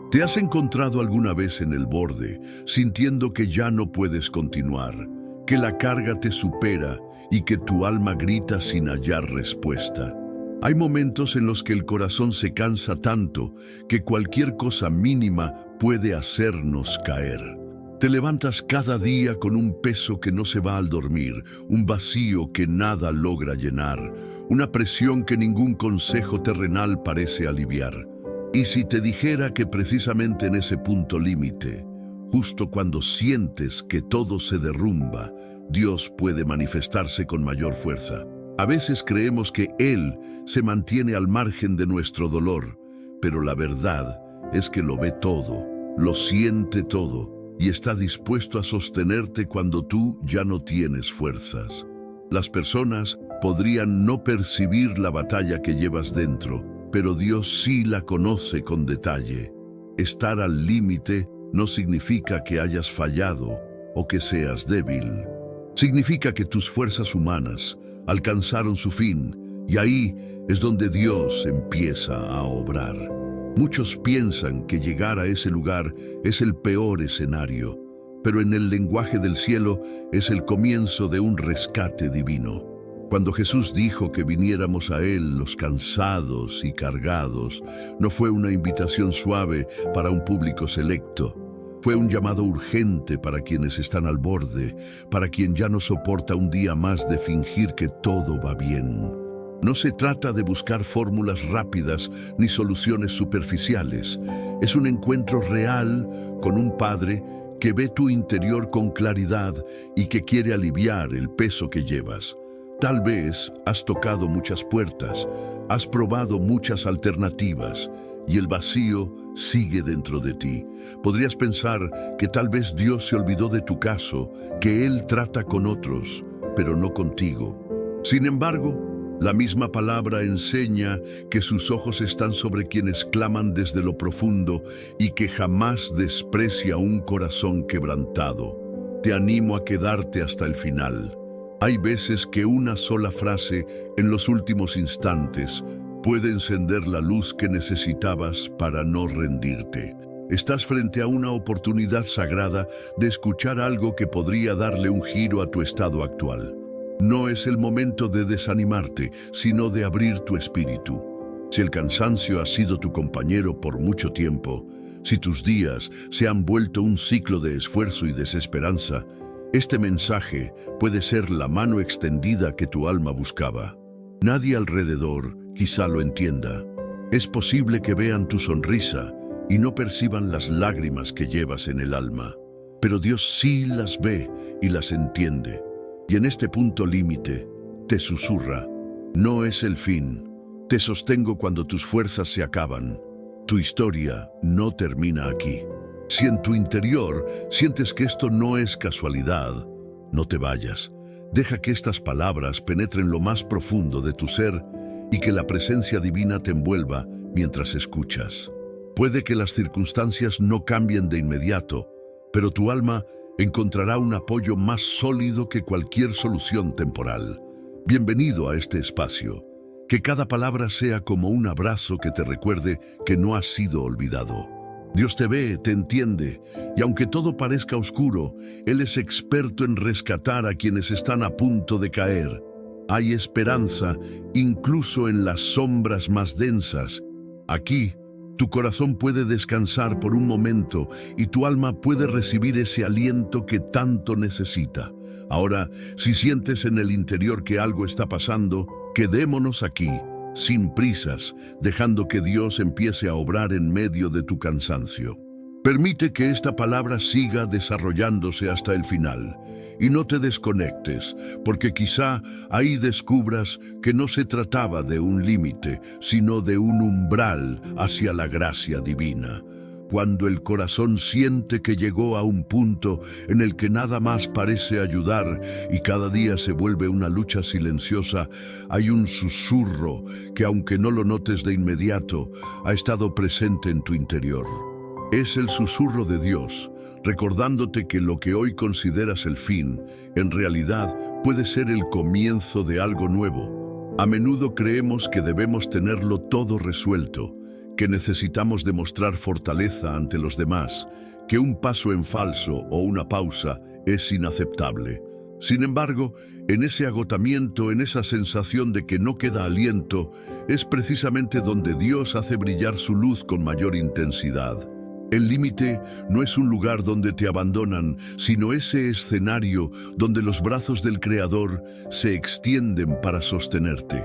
¿Te has encontrado alguna vez en el borde, sintiendo que ya no puedes continuar, que la carga te supera y que tu alma grita sin hallar respuesta? Hay momentos en los que el corazón se cansa tanto que cualquier cosa mínima puede hacernos caer. Te levantas cada día con un peso que no se va al dormir, un vacío que nada logra llenar, una presión que ningún consejo terrenal parece aliviar. Y si te dijera que precisamente en ese punto límite, justo cuando sientes que todo se derrumba, Dios puede manifestarse con mayor fuerza. A veces creemos que Él se mantiene al margen de nuestro dolor, pero la verdad es que lo ve todo, lo siente todo y está dispuesto a sostenerte cuando tú ya no tienes fuerzas. Las personas podrían no percibir la batalla que llevas dentro, pero Dios sí la conoce con detalle. Estar al límite no significa que hayas fallado o que seas débil. Significa que tus fuerzas humanas alcanzaron su fin y ahí es donde Dios empieza a obrar. Muchos piensan que llegar a ese lugar es el peor escenario, pero en el lenguaje del cielo es el comienzo de un rescate divino. Cuando Jesús dijo que viniéramos a Él los cansados y cargados, no fue una invitación suave para un público selecto. Fue un llamado urgente para quienes están al borde, para quien ya no soporta un día más de fingir que todo va bien. No se trata de buscar fórmulas rápidas ni soluciones superficiales. Es un encuentro real con un Padre que ve tu interior con claridad y que quiere aliviar el peso que llevas. Tal vez has tocado muchas puertas, has probado muchas alternativas y el vacío sigue dentro de ti. Podrías pensar que tal vez Dios se olvidó de tu caso, que Él trata con otros, pero no contigo. Sin embargo, la misma palabra enseña que sus ojos están sobre quienes claman desde lo profundo y que jamás desprecia un corazón quebrantado. Te animo a quedarte hasta el final. Hay veces que una sola frase en los últimos instantes puede encender la luz que necesitabas para no rendirte. Estás frente a una oportunidad sagrada de escuchar algo que podría darle un giro a tu estado actual. No es el momento de desanimarte, sino de abrir tu espíritu. Si el cansancio ha sido tu compañero por mucho tiempo, si tus días se han vuelto un ciclo de esfuerzo y desesperanza, este mensaje puede ser la mano extendida que tu alma buscaba. Nadie alrededor quizá lo entienda. Es posible que vean tu sonrisa y no perciban las lágrimas que llevas en el alma. Pero Dios sí las ve y las entiende. Y en este punto límite, te susurra: no es el fin. Te sostengo cuando tus fuerzas se acaban. Tu historia no termina aquí. Si en tu interior sientes que esto no es casualidad, no te vayas. Deja que estas palabras penetren lo más profundo de tu ser y que la presencia divina te envuelva mientras escuchas. Puede que las circunstancias no cambien de inmediato, pero tu alma encontrará un apoyo más sólido que cualquier solución temporal. Bienvenido a este espacio. Que cada palabra sea como un abrazo que te recuerde que no has sido olvidado. Dios te ve, te entiende, y aunque todo parezca oscuro, Él es experto en rescatar a quienes están a punto de caer. Hay esperanza, incluso en las sombras más densas. Aquí, tu corazón puede descansar por un momento y tu alma puede recibir ese aliento que tanto necesita. Ahora, si sientes en el interior que algo está pasando, quedémonos aquí, sin prisas, dejando que Dios empiece a obrar en medio de tu cansancio. Permite que esta palabra siga desarrollándose hasta el final y no te desconectes, porque quizá ahí descubras que no se trataba de un límite, sino de un umbral hacia la gracia divina. Cuando el corazón siente que llegó a un punto en el que nada más parece ayudar y cada día se vuelve una lucha silenciosa, hay un susurro que, aunque no lo notes de inmediato, ha estado presente en tu interior. Es el susurro de Dios, recordándote que lo que hoy consideras el fin, en realidad puede ser el comienzo de algo nuevo. A menudo creemos que debemos tenerlo todo resuelto, que necesitamos demostrar fortaleza ante los demás, que un paso en falso o una pausa es inaceptable. Sin embargo, en ese agotamiento, en esa sensación de que no queda aliento, es precisamente donde Dios hace brillar su luz con mayor intensidad. El límite no es un lugar donde te abandonan, sino ese escenario donde los brazos del Creador se extienden para sostenerte.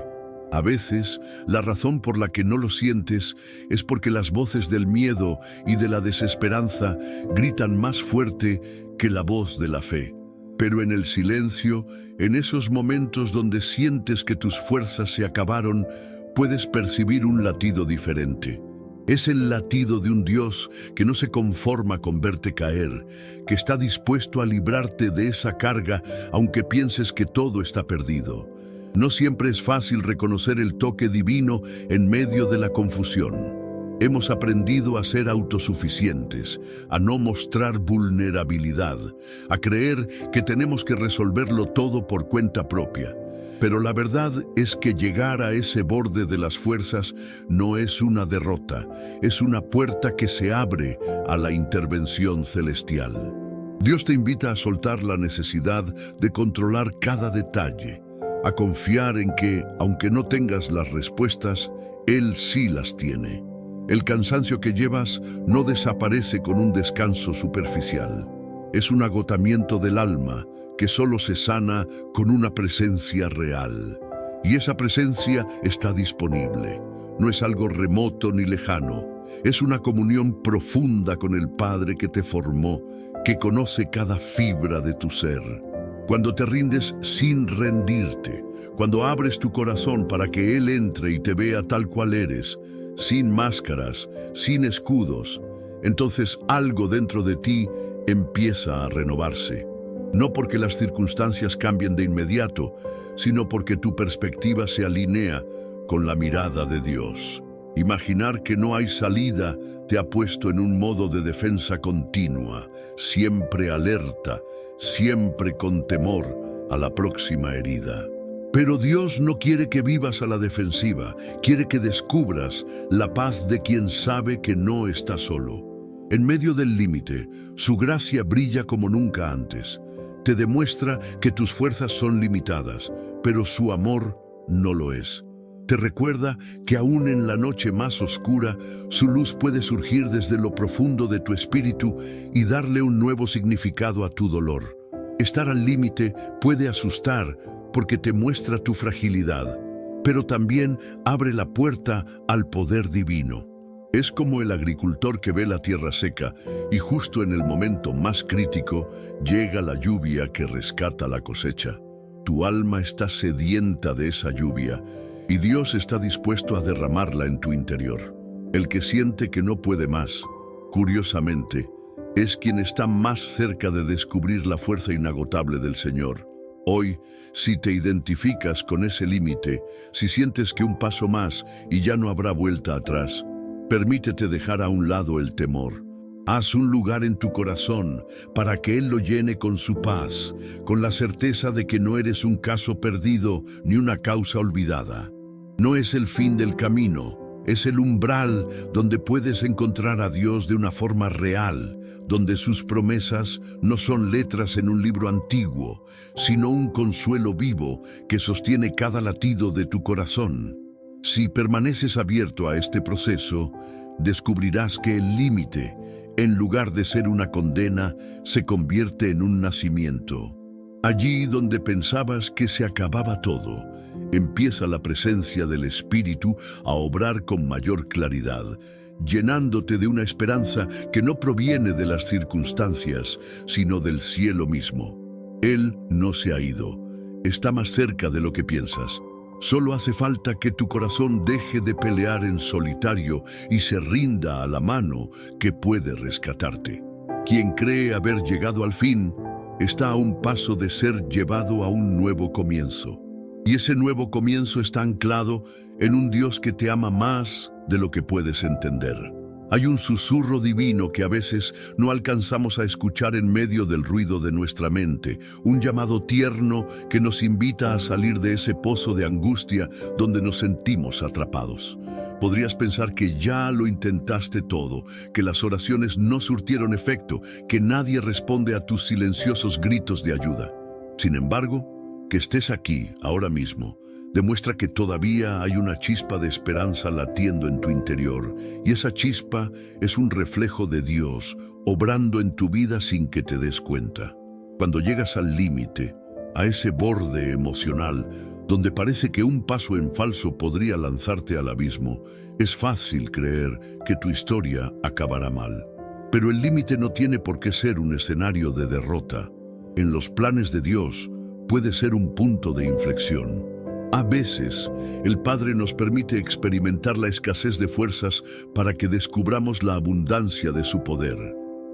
A veces, la razón por la que no lo sientes es porque las voces del miedo y de la desesperanza gritan más fuerte que la voz de la fe. Pero en el silencio, en esos momentos donde sientes que tus fuerzas se acabaron, puedes percibir un latido diferente. Es el latido de un Dios que no se conforma con verte caer, que está dispuesto a librarte de esa carga aunque pienses que todo está perdido. No siempre es fácil reconocer el toque divino en medio de la confusión. Hemos aprendido a ser autosuficientes, a no mostrar vulnerabilidad, a creer que tenemos que resolverlo todo por cuenta propia. Pero la verdad es que llegar a ese borde de las fuerzas no es una derrota, es una puerta que se abre a la intervención celestial. Dios te invita a soltar la necesidad de controlar cada detalle, a confiar en que, aunque no tengas las respuestas, Él sí las tiene. El cansancio que llevas no desaparece con un descanso superficial. Es un agotamiento del alma que solo se sana con una presencia real. Y esa presencia está disponible. No es algo remoto ni lejano. Es una comunión profunda con el Padre que te formó, que conoce cada fibra de tu ser. Cuando te rindes sin rendirte, cuando abres tu corazón para que Él entre y te vea tal cual eres, sin máscaras, sin escudos, entonces algo dentro de ti empieza a renovarse. No porque las circunstancias cambien de inmediato, sino porque tu perspectiva se alinea con la mirada de Dios. Imaginar que no hay salida te ha puesto en un modo de defensa continua, siempre alerta, siempre con temor a la próxima herida. Pero Dios no quiere que vivas a la defensiva, quiere que descubras la paz de quien sabe que no está solo. En medio del límite, su gracia brilla como nunca antes. Te demuestra que tus fuerzas son limitadas, pero su amor no lo es. Te recuerda que aún en la noche más oscura, su luz puede surgir desde lo profundo de tu espíritu y darle un nuevo significado a tu dolor. Estar al límite puede asustar porque te muestra tu fragilidad, pero también abre la puerta al poder divino. Es como el agricultor que ve la tierra seca y justo en el momento más crítico llega la lluvia que rescata la cosecha. Tu alma está sedienta de esa lluvia y Dios está dispuesto a derramarla en tu interior. El que siente que no puede más, curiosamente, es quien está más cerca de descubrir la fuerza inagotable del Señor. Hoy, si te identificas con ese límite, si sientes que un paso más y ya no habrá vuelta atrás, permítete dejar a un lado el temor. Haz un lugar en tu corazón para que Él lo llene con su paz, con la certeza de que no eres un caso perdido ni una causa olvidada. No es el fin del camino, es el umbral donde puedes encontrar a Dios de una forma real, donde sus promesas no son letras en un libro antiguo, sino un consuelo vivo que sostiene cada latido de tu corazón. Si permaneces abierto a este proceso, descubrirás que el límite, en lugar de ser una condena, se convierte en un nacimiento. Allí donde pensabas que se acababa todo, empieza la presencia del Espíritu a obrar con mayor claridad, llenándote de una esperanza que no proviene de las circunstancias, sino del cielo mismo. Él no se ha ido, está más cerca de lo que piensas. Solo hace falta que tu corazón deje de pelear en solitario y se rinda a la mano que puede rescatarte. Quien cree haber llegado al fin, está a un paso de ser llevado a un nuevo comienzo. Y ese nuevo comienzo está anclado en un Dios que te ama más de lo que puedes entender. Hay un susurro divino que a veces no alcanzamos a escuchar en medio del ruido de nuestra mente, un llamado tierno que nos invita a salir de ese pozo de angustia donde nos sentimos atrapados. Podrías pensar que ya lo intentaste todo, que las oraciones no surtieron efecto, que nadie responde a tus silenciosos gritos de ayuda. Sin embargo, que estés aquí, ahora mismo, demuestra que todavía hay una chispa de esperanza latiendo en tu interior, y esa chispa es un reflejo de Dios, obrando en tu vida sin que te des cuenta. Cuando llegas al límite, a ese borde emocional, donde parece que un paso en falso podría lanzarte al abismo, es fácil creer que tu historia acabará mal. Pero el límite no tiene por qué ser un escenario de derrota. En los planes de Dios puede ser un punto de inflexión. A veces, el Padre nos permite experimentar la escasez de fuerzas para que descubramos la abundancia de su poder.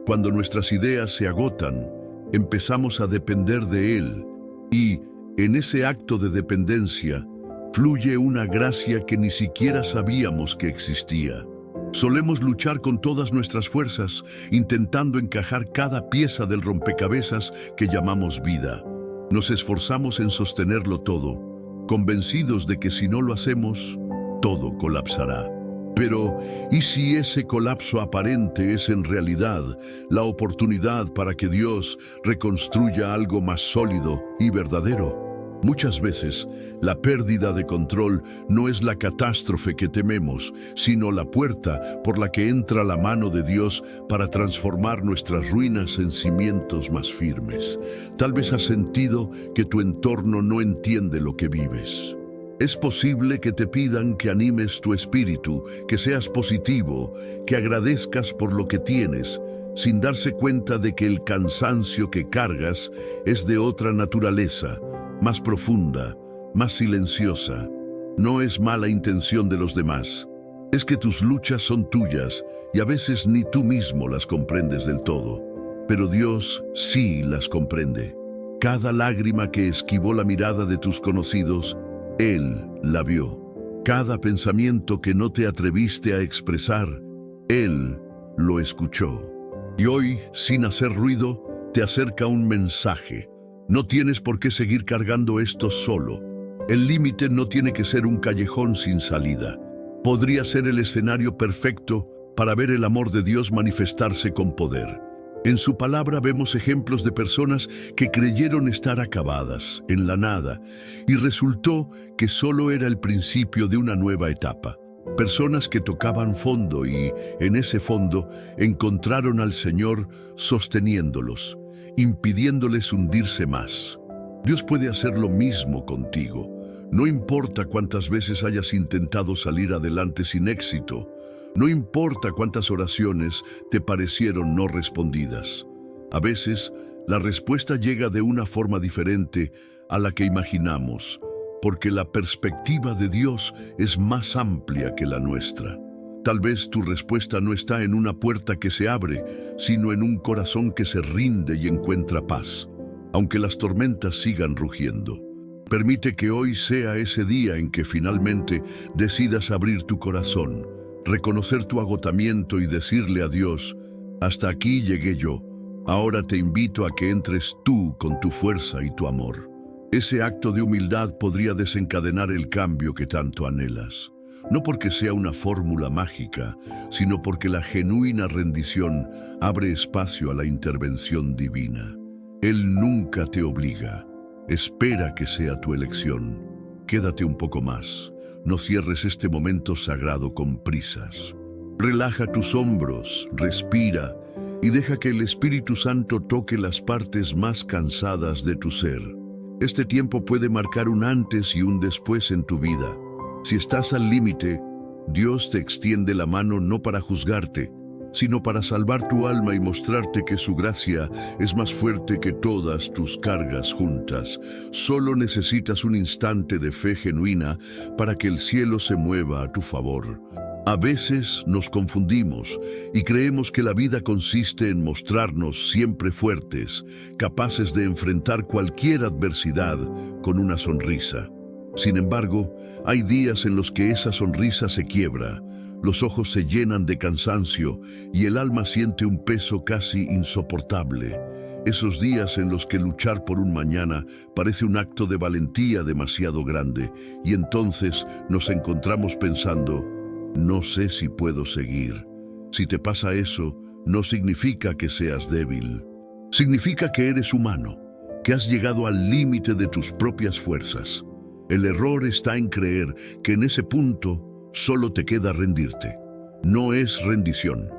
Cuando nuestras ideas se agotan, empezamos a depender de Él, y en ese acto de dependencia fluye una gracia que ni siquiera sabíamos que existía. Solemos luchar con todas nuestras fuerzas, intentando encajar cada pieza del rompecabezas que llamamos vida. Nos esforzamos en sostenerlo todo, convencidos de que si no lo hacemos, todo colapsará. Pero, ¿y si ese colapso aparente es en realidad la oportunidad para que Dios reconstruya algo más sólido y verdadero? Muchas veces, la pérdida de control no es la catástrofe que tememos, sino la puerta por la que entra la mano de Dios para transformar nuestras ruinas en cimientos más firmes. Tal vez has sentido que tu entorno no entiende lo que vives. Es posible que te pidan que animes tu espíritu, que seas positivo, que agradezcas por lo que tienes, sin darse cuenta de que el cansancio que cargas es de otra naturaleza, más profunda, más silenciosa. No es mala intención de los demás. Es que tus luchas son tuyas y a veces ni tú mismo las comprendes del todo. Pero Dios sí las comprende. Cada lágrima que esquivó la mirada de tus conocidos, Él la vio. Cada pensamiento que no te atreviste a expresar, Él lo escuchó. Y hoy, sin hacer ruido, te acerca un mensaje. No tienes por qué seguir cargando esto solo. El límite no tiene que ser un callejón sin salida. Podría ser el escenario perfecto para ver el amor de Dios manifestarse con poder. En su palabra vemos ejemplos de personas que creyeron estar acabadas, en la nada, y resultó que solo era el principio de una nueva etapa. Personas que tocaban fondo y, en ese fondo, encontraron al Señor sosteniéndolos, impidiéndoles hundirse más. Dios puede hacer lo mismo contigo. No importa cuántas veces hayas intentado salir adelante sin éxito. No importa cuántas oraciones te parecieron no respondidas. A veces, la respuesta llega de una forma diferente a la que imaginamos, porque la perspectiva de Dios es más amplia que la nuestra. Tal vez tu respuesta no está en una puerta que se abre, sino en un corazón que se rinde y encuentra paz, aunque las tormentas sigan rugiendo. Permite que hoy sea ese día en que finalmente decidas abrir tu corazón, reconocer tu agotamiento y decirle a Dios: hasta aquí llegué yo, ahora te invito a que entres tú con tu fuerza y tu amor. Ese acto de humildad podría desencadenar el cambio que tanto anhelas. No porque sea una fórmula mágica, sino porque la genuina rendición abre espacio a la intervención divina. Él nunca te obliga. Espera que sea tu elección. Quédate un poco más. No cierres este momento sagrado con prisas. Relaja tus hombros, respira y deja que el Espíritu Santo toque las partes más cansadas de tu ser. Este tiempo puede marcar un antes y un después en tu vida. Si estás al límite, Dios te extiende la mano no para juzgarte, sino para salvar tu alma y mostrarte que su gracia es más fuerte que todas tus cargas juntas. Solo necesitas un instante de fe genuina para que el cielo se mueva a tu favor. A veces nos confundimos y creemos que la vida consiste en mostrarnos siempre fuertes, capaces de enfrentar cualquier adversidad con una sonrisa. Sin embargo, hay días en los que esa sonrisa se quiebra, los ojos se llenan de cansancio y el alma siente un peso casi insoportable. Esos días en los que luchar por un mañana parece un acto de valentía demasiado grande, y entonces nos encontramos pensando, no sé si puedo seguir. Si te pasa eso, no significa que seas débil. Significa que eres humano, que has llegado al límite de tus propias fuerzas. El error está en creer que en ese punto solo te queda rendirte. No es rendición,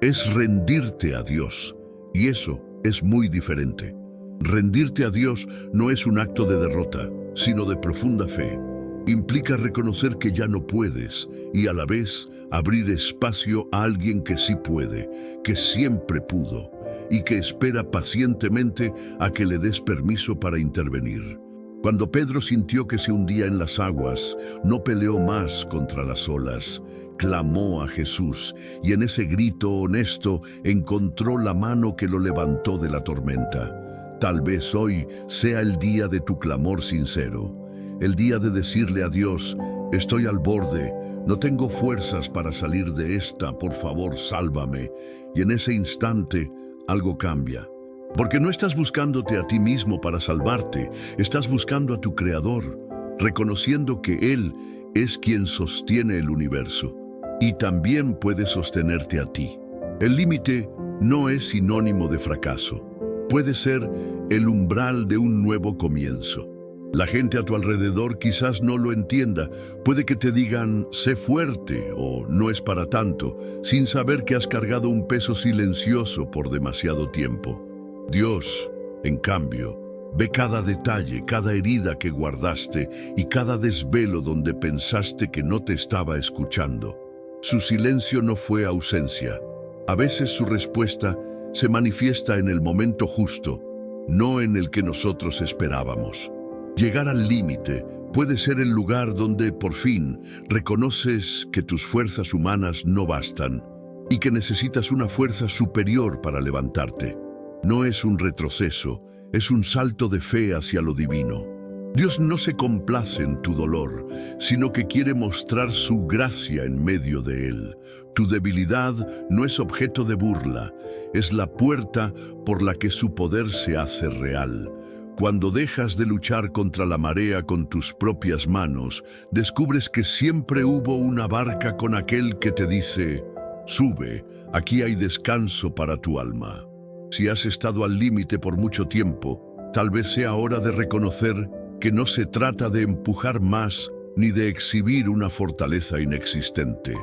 es rendirte a Dios, y eso es muy diferente. Rendirte a Dios no es un acto de derrota, sino de profunda fe. Implica reconocer que ya no puedes y a la vez abrir espacio a alguien que sí puede, que siempre pudo y que espera pacientemente a que le des permiso para intervenir. Cuando Pedro sintió que se hundía en las aguas, no peleó más contra las olas. Clamó a Jesús y en ese grito honesto encontró la mano que lo levantó de la tormenta. Tal vez hoy sea el día de tu clamor sincero, el día de decirle a Dios, estoy al borde, no tengo fuerzas para salir de esta, por favor, sálvame. Y en ese instante, algo cambia. Porque no estás buscándote a ti mismo para salvarte, estás buscando a tu Creador, reconociendo que Él es quien sostiene el universo y también puede sostenerte a ti. El límite no es sinónimo de fracaso, puede ser el umbral de un nuevo comienzo. La gente a tu alrededor quizás no lo entienda, puede que te digan, sé fuerte o no es para tanto, sin saber que has cargado un peso silencioso por demasiado tiempo. Dios, en cambio, ve cada detalle, cada herida que guardaste y cada desvelo donde pensaste que no te estaba escuchando. Su silencio no fue ausencia. A veces su respuesta se manifiesta en el momento justo, no en el que nosotros esperábamos. Llegar al límite puede ser el lugar donde, por fin, reconoces que tus fuerzas humanas no bastan y que necesitas una fuerza superior para levantarte. No es un retroceso, es un salto de fe hacia lo divino. Dios no se complace en tu dolor, sino que quiere mostrar su gracia en medio de él. Tu debilidad no es objeto de burla, es la puerta por la que su poder se hace real. Cuando dejas de luchar contra la marea con tus propias manos, descubres que siempre hubo una barca con aquel que te dice, sube, aquí hay descanso para tu alma. Si has estado al límite por mucho tiempo, tal vez sea hora de reconocer que no se trata de empujar más ni de exhibir una fortaleza inexistente.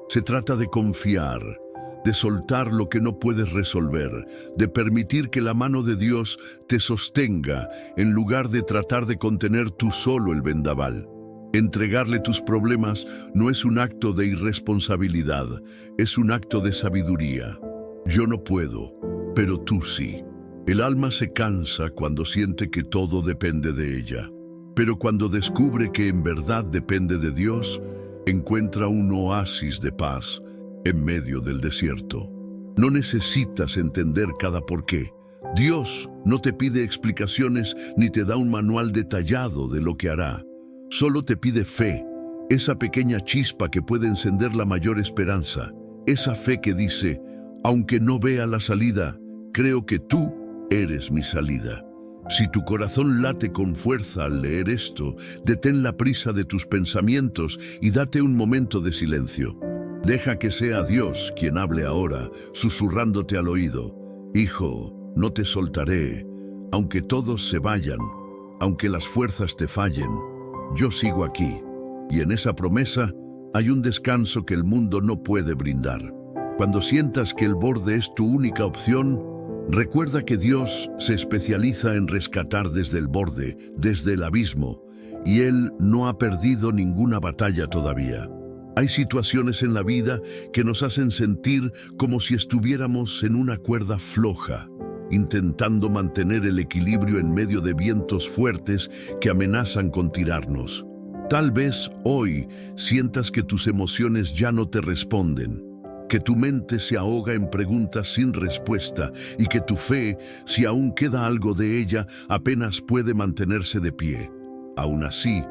Se trata de confiar, de soltar lo que no puedes resolver, de permitir que la mano de Dios te sostenga en lugar de tratar de contener tú solo el vendaval. Entregarle tus problemas no es un acto de irresponsabilidad, es un acto de sabiduría. Yo no puedo, pero tú sí. El alma se cansa cuando siente que todo depende de ella, pero cuando descubre que en verdad depende de Dios, encuentra un oasis de paz en medio del desierto. No necesitas entender cada porqué. Dios no te pide explicaciones ni te da un manual detallado de lo que hará. Solo te pide fe, esa pequeña chispa que puede encender la mayor esperanza, esa fe que dice, aunque no vea la salida, creo que tú eres mi salida. Si tu corazón late con fuerza al leer esto, detén la prisa de tus pensamientos y date un momento de silencio. Deja que sea Dios quien hable ahora, susurrándote al oído. Hijo, no te soltaré, aunque todos se vayan, aunque las fuerzas te fallen, yo sigo aquí. Y en esa promesa hay un descanso que el mundo no puede brindar. Cuando sientas que el borde es tu única opción, recuerda que Dios se especializa en rescatar desde el borde, desde el abismo, y Él no ha perdido ninguna batalla todavía. Hay situaciones en la vida que nos hacen sentir como si estuviéramos en una cuerda floja, intentando mantener el equilibrio en medio de vientos fuertes que amenazan con tirarnos. Tal vez hoy sientas que tus emociones ya no te responden, que tu mente se ahoga en preguntas sin respuesta y que tu fe, si aún queda algo de ella, apenas puede mantenerse de pie. Aún así,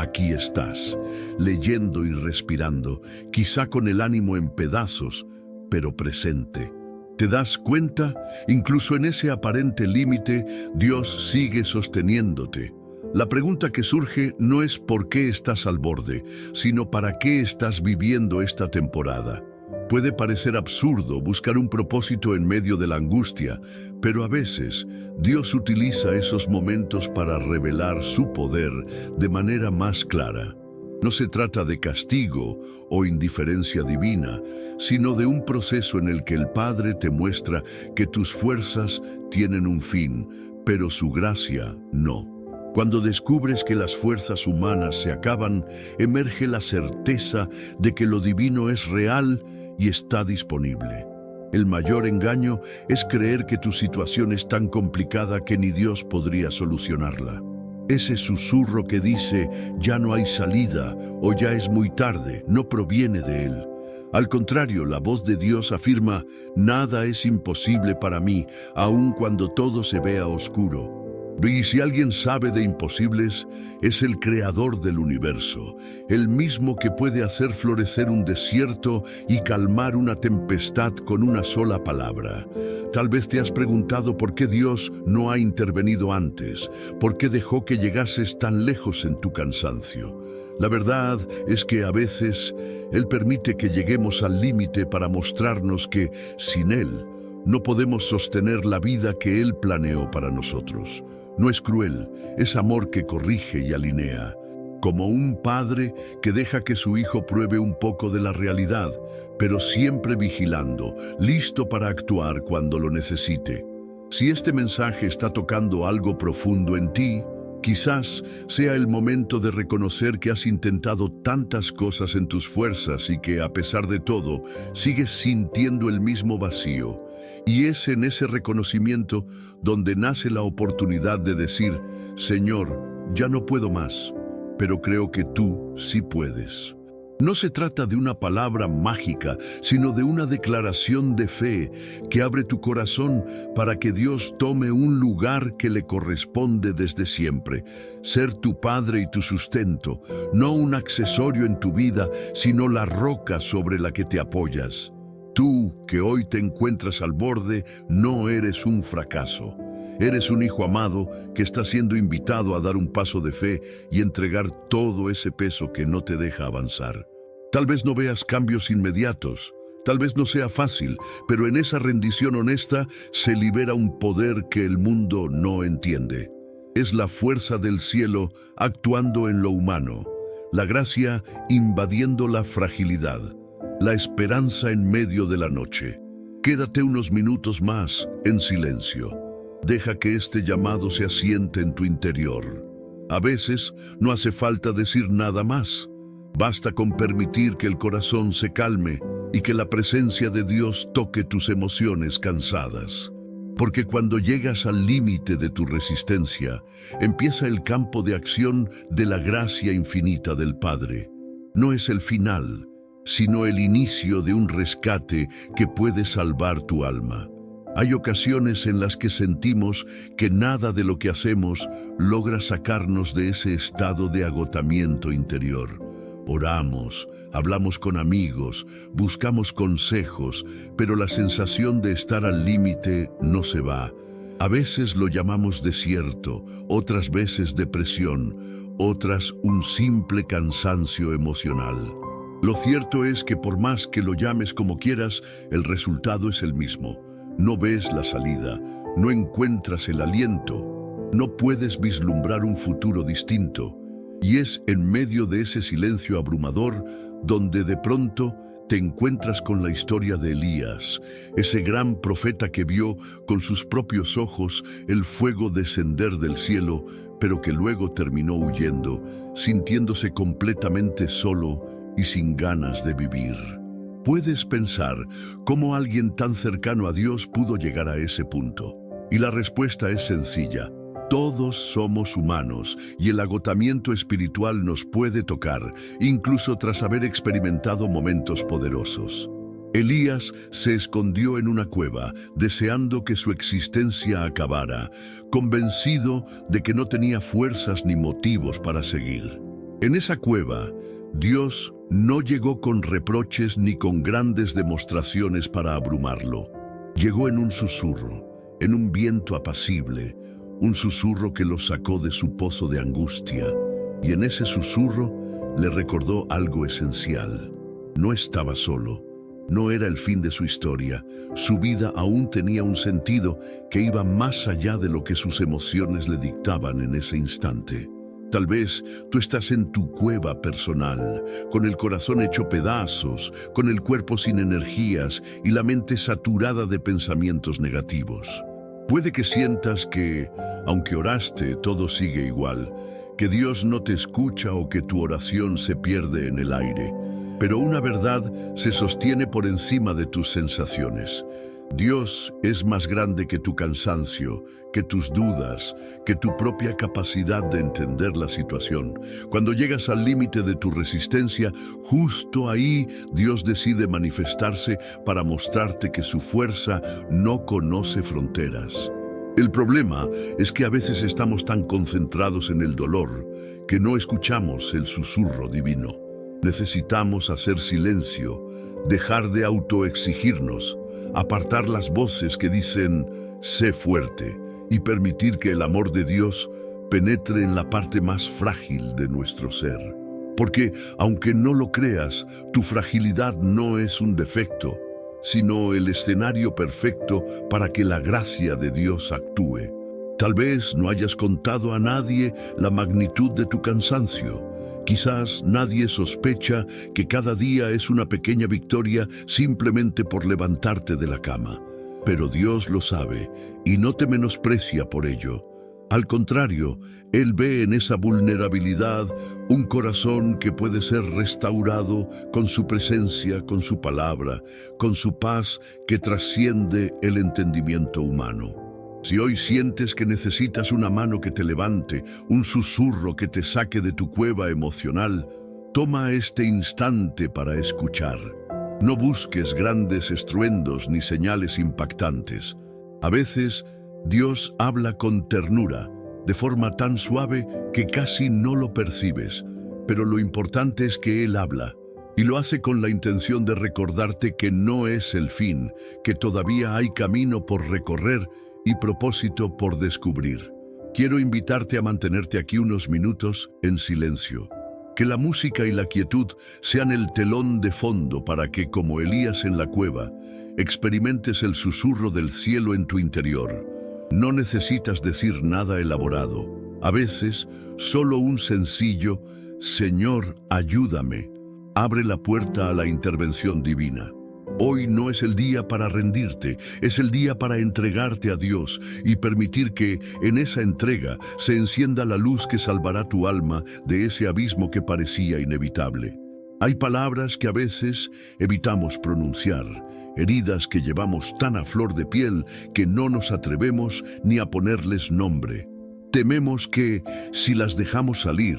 aquí estás, leyendo y respirando, quizá con el ánimo en pedazos, pero presente. ¿Te das cuenta? Incluso en ese aparente límite, Dios sigue sosteniéndote. La pregunta que surge no es por qué estás al borde, sino para qué estás viviendo esta temporada. Puede parecer absurdo buscar un propósito en medio de la angustia, pero a veces Dios utiliza esos momentos para revelar su poder de manera más clara. No se trata de castigo o indiferencia divina, sino de un proceso en el que el Padre te muestra que tus fuerzas tienen un fin, pero su gracia no. Cuando descubres que las fuerzas humanas se acaban, emerge la certeza de que lo divino es real y está disponible. El mayor engaño es creer que tu situación es tan complicada que ni Dios podría solucionarla. Ese susurro que dice, ya no hay salida o ya es muy tarde, no proviene de Él. Al contrario, la voz de Dios afirma, nada es imposible para mí, aun cuando todo se vea oscuro. Y si alguien sabe de imposibles, es el creador del universo, el mismo que puede hacer florecer un desierto y calmar una tempestad con una sola palabra. Tal vez te has preguntado por qué Dios no ha intervenido antes, por qué dejó que llegases tan lejos en tu cansancio. La verdad es que a veces Él permite que lleguemos al límite para mostrarnos que, sin Él, no podemos sostener la vida que Él planeó para nosotros. No es cruel, es amor que corrige y alinea. Como un padre que deja que su hijo pruebe un poco de la realidad, pero siempre vigilando, listo para actuar cuando lo necesite. Si este mensaje está tocando algo profundo en ti, quizás sea el momento de reconocer que has intentado tantas cosas en tus fuerzas y que, a pesar de todo, sigues sintiendo el mismo vacío. Y es en ese reconocimiento donde nace la oportunidad de decir, Señor, ya no puedo más, pero creo que tú sí puedes. No se trata de una palabra mágica, sino de una declaración de fe que abre tu corazón para que Dios tome un lugar que le corresponde desde siempre. Ser tu Padre y tu sustento, no un accesorio en tu vida, sino la roca sobre la que te apoyas. Tú, que hoy te encuentras al borde, no eres un fracaso. Eres un hijo amado que está siendo invitado a dar un paso de fe y entregar todo ese peso que no te deja avanzar. Tal vez no veas cambios inmediatos, tal vez no sea fácil, pero en esa rendición honesta se libera un poder que el mundo no entiende. Es la fuerza del cielo actuando en lo humano, la gracia invadiendo la fragilidad, la esperanza en medio de la noche. Quédate unos minutos más en silencio. Deja que este llamado se asiente en tu interior. A veces no hace falta decir nada más. Basta con permitir que el corazón se calme y que la presencia de Dios toque tus emociones cansadas. Porque cuando llegas al límite de tu resistencia, empieza el campo de acción de la gracia infinita del Padre. No es el final, sino el inicio de un rescate que puede salvar tu alma. Hay ocasiones en las que sentimos que nada de lo que hacemos logra sacarnos de ese estado de agotamiento interior. Oramos, hablamos con amigos, buscamos consejos, pero la sensación de estar al límite no se va. A veces lo llamamos desierto, otras veces depresión, otras un simple cansancio emocional. Lo cierto es que por más que lo llames como quieras, el resultado es el mismo. No ves la salida, no encuentras el aliento, no puedes vislumbrar un futuro distinto. Y es en medio de ese silencio abrumador donde de pronto te encuentras con la historia de Elías, ese gran profeta que vio con sus propios ojos el fuego descender del cielo, pero que luego terminó huyendo, sintiéndose completamente solo y sin ganas de vivir. Puedes pensar cómo alguien tan cercano a Dios pudo llegar a ese punto. Y la respuesta es sencilla. Todos somos humanos y el agotamiento espiritual nos puede tocar, incluso tras haber experimentado momentos poderosos. Elías se escondió en una cueva, deseando que su existencia acabara, convencido de que no tenía fuerzas ni motivos para seguir. En esa cueva, Dios no llegó con reproches ni con grandes demostraciones para abrumarlo. Llegó en un susurro, en un viento apacible, un susurro que lo sacó de su pozo de angustia, y en ese susurro le recordó algo esencial. No estaba solo, no era el fin de su historia, su vida aún tenía un sentido que iba más allá de lo que sus emociones le dictaban en ese instante. Tal vez tú estás en tu cueva personal, con el corazón hecho pedazos, con el cuerpo sin energías y la mente saturada de pensamientos negativos. Puede que sientas que, aunque oraste, todo sigue igual, que Dios no te escucha o que tu oración se pierde en el aire. Pero una verdad se sostiene por encima de tus sensaciones. Dios es más grande que tu cansancio, que tus dudas, que tu propia capacidad de entender la situación. Cuando llegas al límite de tu resistencia, justo ahí Dios decide manifestarse para mostrarte que su fuerza no conoce fronteras. El problema es que a veces estamos tan concentrados en el dolor que no escuchamos el susurro divino. Necesitamos hacer silencio, dejar de autoexigirnos, apartar las voces que dicen «sé fuerte» y permitir que el amor de Dios penetre en la parte más frágil de nuestro ser. Porque, aunque no lo creas, tu fragilidad no es un defecto, sino el escenario perfecto para que la gracia de Dios actúe. Tal vez no hayas contado a nadie la magnitud de tu cansancio. Quizás nadie sospecha que cada día es una pequeña victoria simplemente por levantarte de la cama. Pero Dios lo sabe y no te menosprecia por ello. Al contrario, Él ve en esa vulnerabilidad un corazón que puede ser restaurado con su presencia, con su palabra, con su paz que trasciende el entendimiento humano. Si hoy sientes que necesitas una mano que te levante, un susurro que te saque de tu cueva emocional, toma este instante para escuchar. No busques grandes estruendos ni señales impactantes. A veces, Dios habla con ternura, de forma tan suave que casi no lo percibes, pero lo importante es que Él habla, y lo hace con la intención de recordarte que no es el fin, que todavía hay camino por recorrer y propósito por descubrir. Quiero invitarte a mantenerte aquí unos minutos en silencio. Que la música y la quietud sean el telón de fondo para que, como Elías en la cueva, experimentes el susurro del cielo en tu interior. No necesitas decir nada elaborado. A veces, solo un sencillo «Señor, ayúdame» abre la puerta a la intervención divina. Hoy no es el día para rendirte, es el día para entregarte a Dios y permitir que, en esa entrega, se encienda la luz que salvará tu alma de ese abismo que parecía inevitable. Hay palabras que a veces evitamos pronunciar, heridas que llevamos tan a flor de piel que no nos atrevemos ni a ponerles nombre. Tememos que, si las dejamos salir,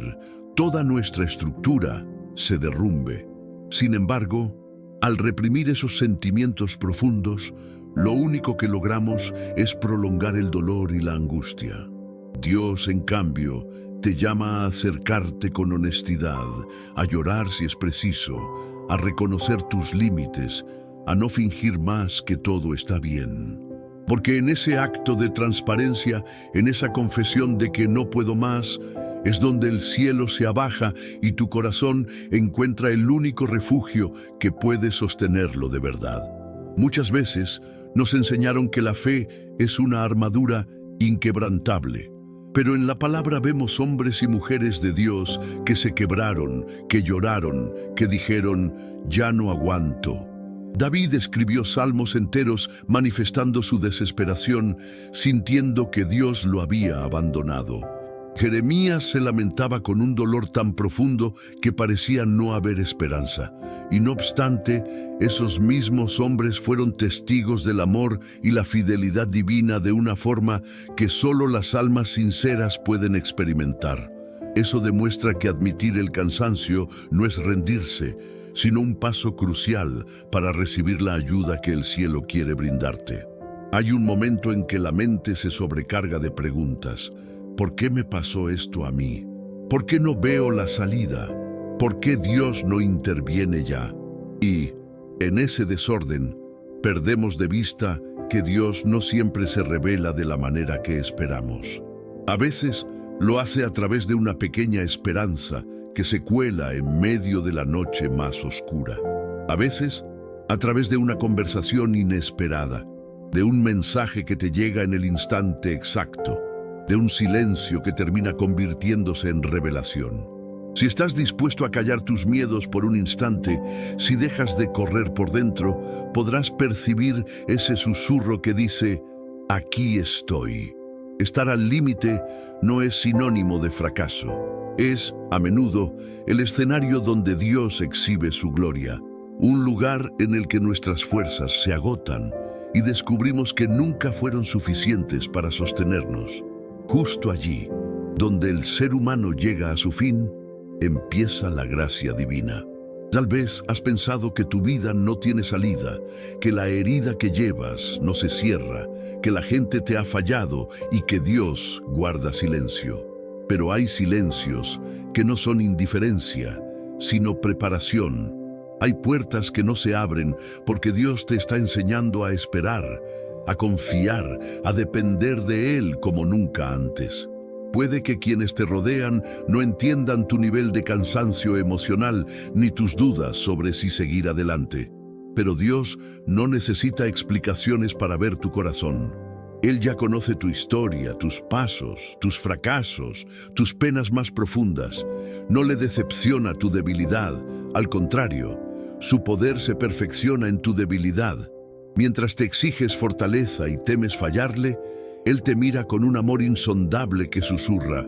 toda nuestra estructura se derrumbe. Sin embargo, al reprimir esos sentimientos profundos, lo único que logramos es prolongar el dolor y la angustia. Dios, en cambio, te llama a acercarte con honestidad, a llorar si es preciso, a reconocer tus límites, a no fingir más que todo está bien. Porque en ese acto de transparencia, en esa confesión de que no puedo más, es donde el cielo se abaja y tu corazón encuentra el único refugio que puede sostenerlo de verdad. Muchas veces nos enseñaron que la fe es una armadura inquebrantable, pero en la palabra vemos hombres y mujeres de Dios que se quebraron, que lloraron, que dijeron, «Ya no aguanto». David escribió salmos enteros manifestando su desesperación, sintiendo que Dios lo había abandonado. Jeremías se lamentaba con un dolor tan profundo que parecía no haber esperanza. Y no obstante, esos mismos hombres fueron testigos del amor y la fidelidad divina de una forma que solo las almas sinceras pueden experimentar. Eso demuestra que admitir el cansancio no es rendirse, sino un paso crucial para recibir la ayuda que el cielo quiere brindarte. Hay un momento en que la mente se sobrecarga de preguntas. ¿Por qué me pasó esto a mí? ¿Por qué no veo la salida? ¿Por qué Dios no interviene ya? Y, en ese desorden, perdemos de vista que Dios no siempre se revela de la manera que esperamos. A veces lo hace a través de una pequeña esperanza que se cuela en medio de la noche más oscura. A veces, a través de una conversación inesperada, de un mensaje que te llega en el instante exacto, de un silencio que termina convirtiéndose en revelación. Si estás dispuesto a callar tus miedos por un instante, si dejas de correr por dentro, podrás percibir ese susurro que dice, aquí estoy. Estar al límite no es sinónimo de fracaso. Es, a menudo, el escenario donde Dios exhibe su gloria, un lugar en el que nuestras fuerzas se agotan y descubrimos que nunca fueron suficientes para sostenernos. Justo allí, donde el ser humano llega a su fin, empieza la gracia divina. Tal vez has pensado que tu vida no tiene salida, que la herida que llevas no se cierra, que la gente te ha fallado y que Dios guarda silencio. Pero hay silencios que no son indiferencia, sino preparación. Hay puertas que no se abren porque Dios te está enseñando a esperar, a confiar, a depender de Él como nunca antes. Puede que quienes te rodean no entiendan tu nivel de cansancio emocional ni tus dudas sobre si seguir adelante. Pero Dios no necesita explicaciones para ver tu corazón. Él ya conoce tu historia, tus pasos, tus fracasos, tus penas más profundas. No le decepciona tu debilidad, al contrario, su poder se perfecciona en tu debilidad. Mientras te exiges fortaleza y temes fallarle, Él te mira con un amor insondable que susurra,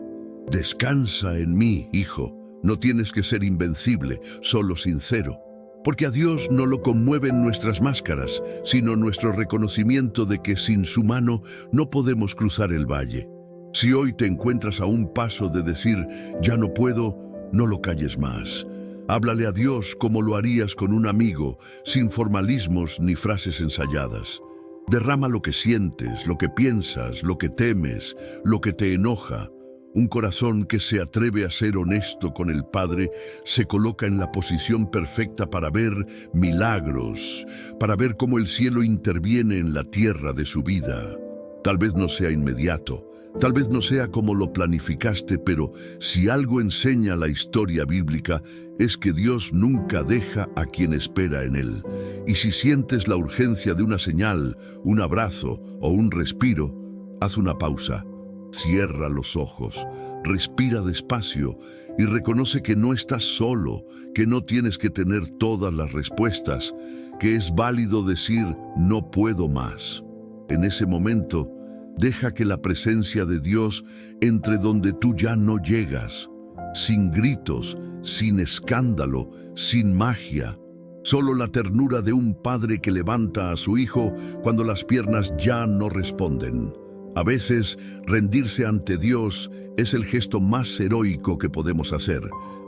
descansa en mí, hijo, no tienes que ser invencible, solo sincero. Porque a Dios no lo conmueven nuestras máscaras, sino nuestro reconocimiento de que sin su mano no podemos cruzar el valle. Si hoy te encuentras a un paso de decir, ya no puedo, no lo calles más. Háblale a Dios como lo harías con un amigo, sin formalismos ni frases ensayadas. Derrama lo que sientes, lo que piensas, lo que temes, lo que te enoja. Un corazón que se atreve a ser honesto con el Padre se coloca en la posición perfecta para ver milagros, para ver cómo el cielo interviene en la tierra de su vida. Tal vez no sea inmediato, tal vez no sea como lo planificaste, pero si algo enseña la historia bíblica es que Dios nunca deja a quien espera en Él. Y si sientes la urgencia de una señal, un abrazo o un respiro, haz una pausa. Cierra los ojos, respira despacio y reconoce que no estás solo, que no tienes que tener todas las respuestas, que es válido decir no puedo más. En ese momento, deja que la presencia de Dios entre donde tú ya no llegas, sin gritos, sin escándalo, sin magia. Solo la ternura de un padre que levanta a su hijo cuando las piernas ya no responden. A veces, rendirse ante Dios es el gesto más heroico que podemos hacer.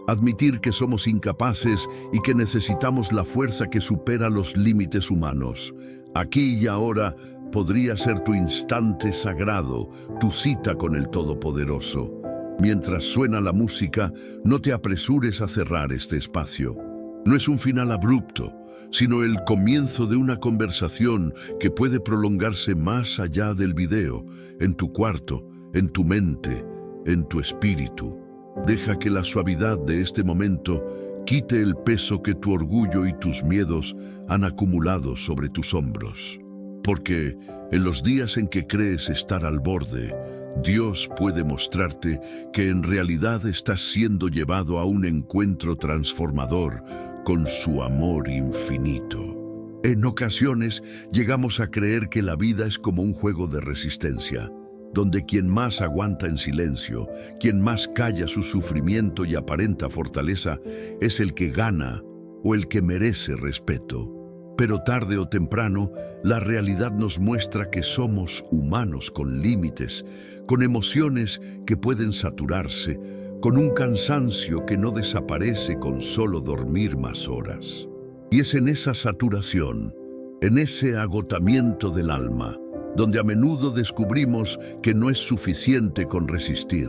Admitir que somos incapaces y que necesitamos la fuerza que supera los límites humanos. Aquí y ahora podría ser tu instante sagrado, tu cita con el Todopoderoso. Mientras suena la música, no te apresures a cerrar este espacio. No es un final abrupto, sino el comienzo de una conversación que puede prolongarse más allá del video, en tu cuarto, en tu mente, en tu espíritu. Deja que la suavidad de este momento quite el peso que tu orgullo y tus miedos han acumulado sobre tus hombros. Porque en los días en que crees estar al borde, Dios puede mostrarte que en realidad estás siendo llevado a un encuentro transformador con su amor infinito. En ocasiones llegamos a creer que la vida es como un juego de resistencia, donde quien más aguanta en silencio, quien más calla su sufrimiento y aparenta fortaleza, es el que gana o el que merece respeto. Pero tarde o temprano, la realidad nos muestra que somos humanos con límites, con emociones que pueden saturarse, con un cansancio que no desaparece con solo dormir más horas. Y es en esa saturación, en ese agotamiento del alma, donde a menudo descubrimos que no es suficiente con resistir.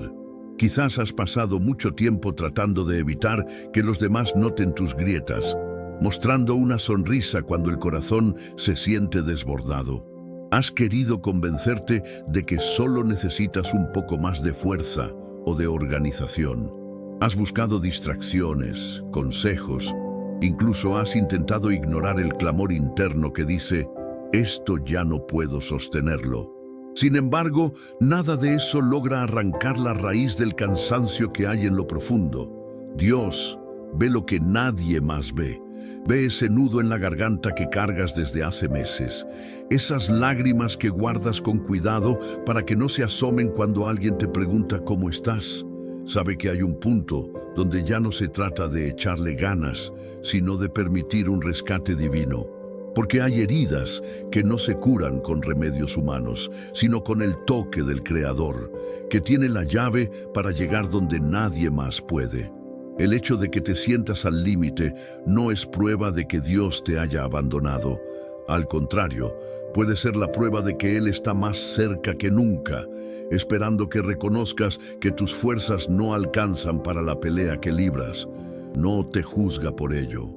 Quizás has pasado mucho tiempo tratando de evitar que los demás noten tus grietas, mostrando una sonrisa cuando el corazón se siente desbordado. Has querido convencerte de que solo necesitas un poco más de fuerza o de organización. Has buscado distracciones, consejos, incluso has intentado ignorar el clamor interno que dice: esto ya no puedo sostenerlo. Sin embargo, nada de eso logra arrancar la raíz del cansancio que hay en lo profundo. Dios ve lo que nadie más ve. Ve ese nudo en la garganta que cargas desde hace meses, esas lágrimas que guardas con cuidado para que no se asomen cuando alguien te pregunta cómo estás. Sabe que hay un punto donde ya no se trata de echarle ganas, sino de permitir un rescate divino. Porque hay heridas que no se curan con remedios humanos, sino con el toque del Creador, que tiene la llave para llegar donde nadie más puede. El hecho de que te sientas al límite no es prueba de que Dios te haya abandonado. Al contrario, puede ser la prueba de que Él está más cerca que nunca, esperando que reconozcas que tus fuerzas no alcanzan para la pelea que libras. No te juzga por ello.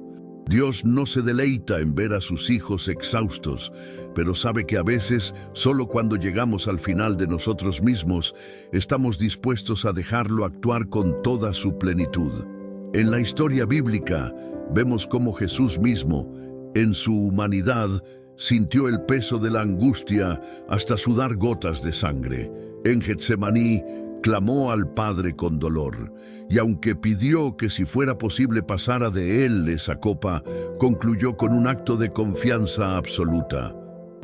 Dios no se deleita en ver a sus hijos exhaustos, pero sabe que a veces, solo cuando llegamos al final de nosotros mismos, estamos dispuestos a dejarlo actuar con toda su plenitud. En la historia bíblica, vemos cómo Jesús mismo, en su humanidad, sintió el peso de la angustia hasta sudar gotas de sangre. En Getsemaní, clamó al Padre con dolor, y aunque pidió que si fuera posible pasara de él esa copa, concluyó con un acto de confianza absoluta: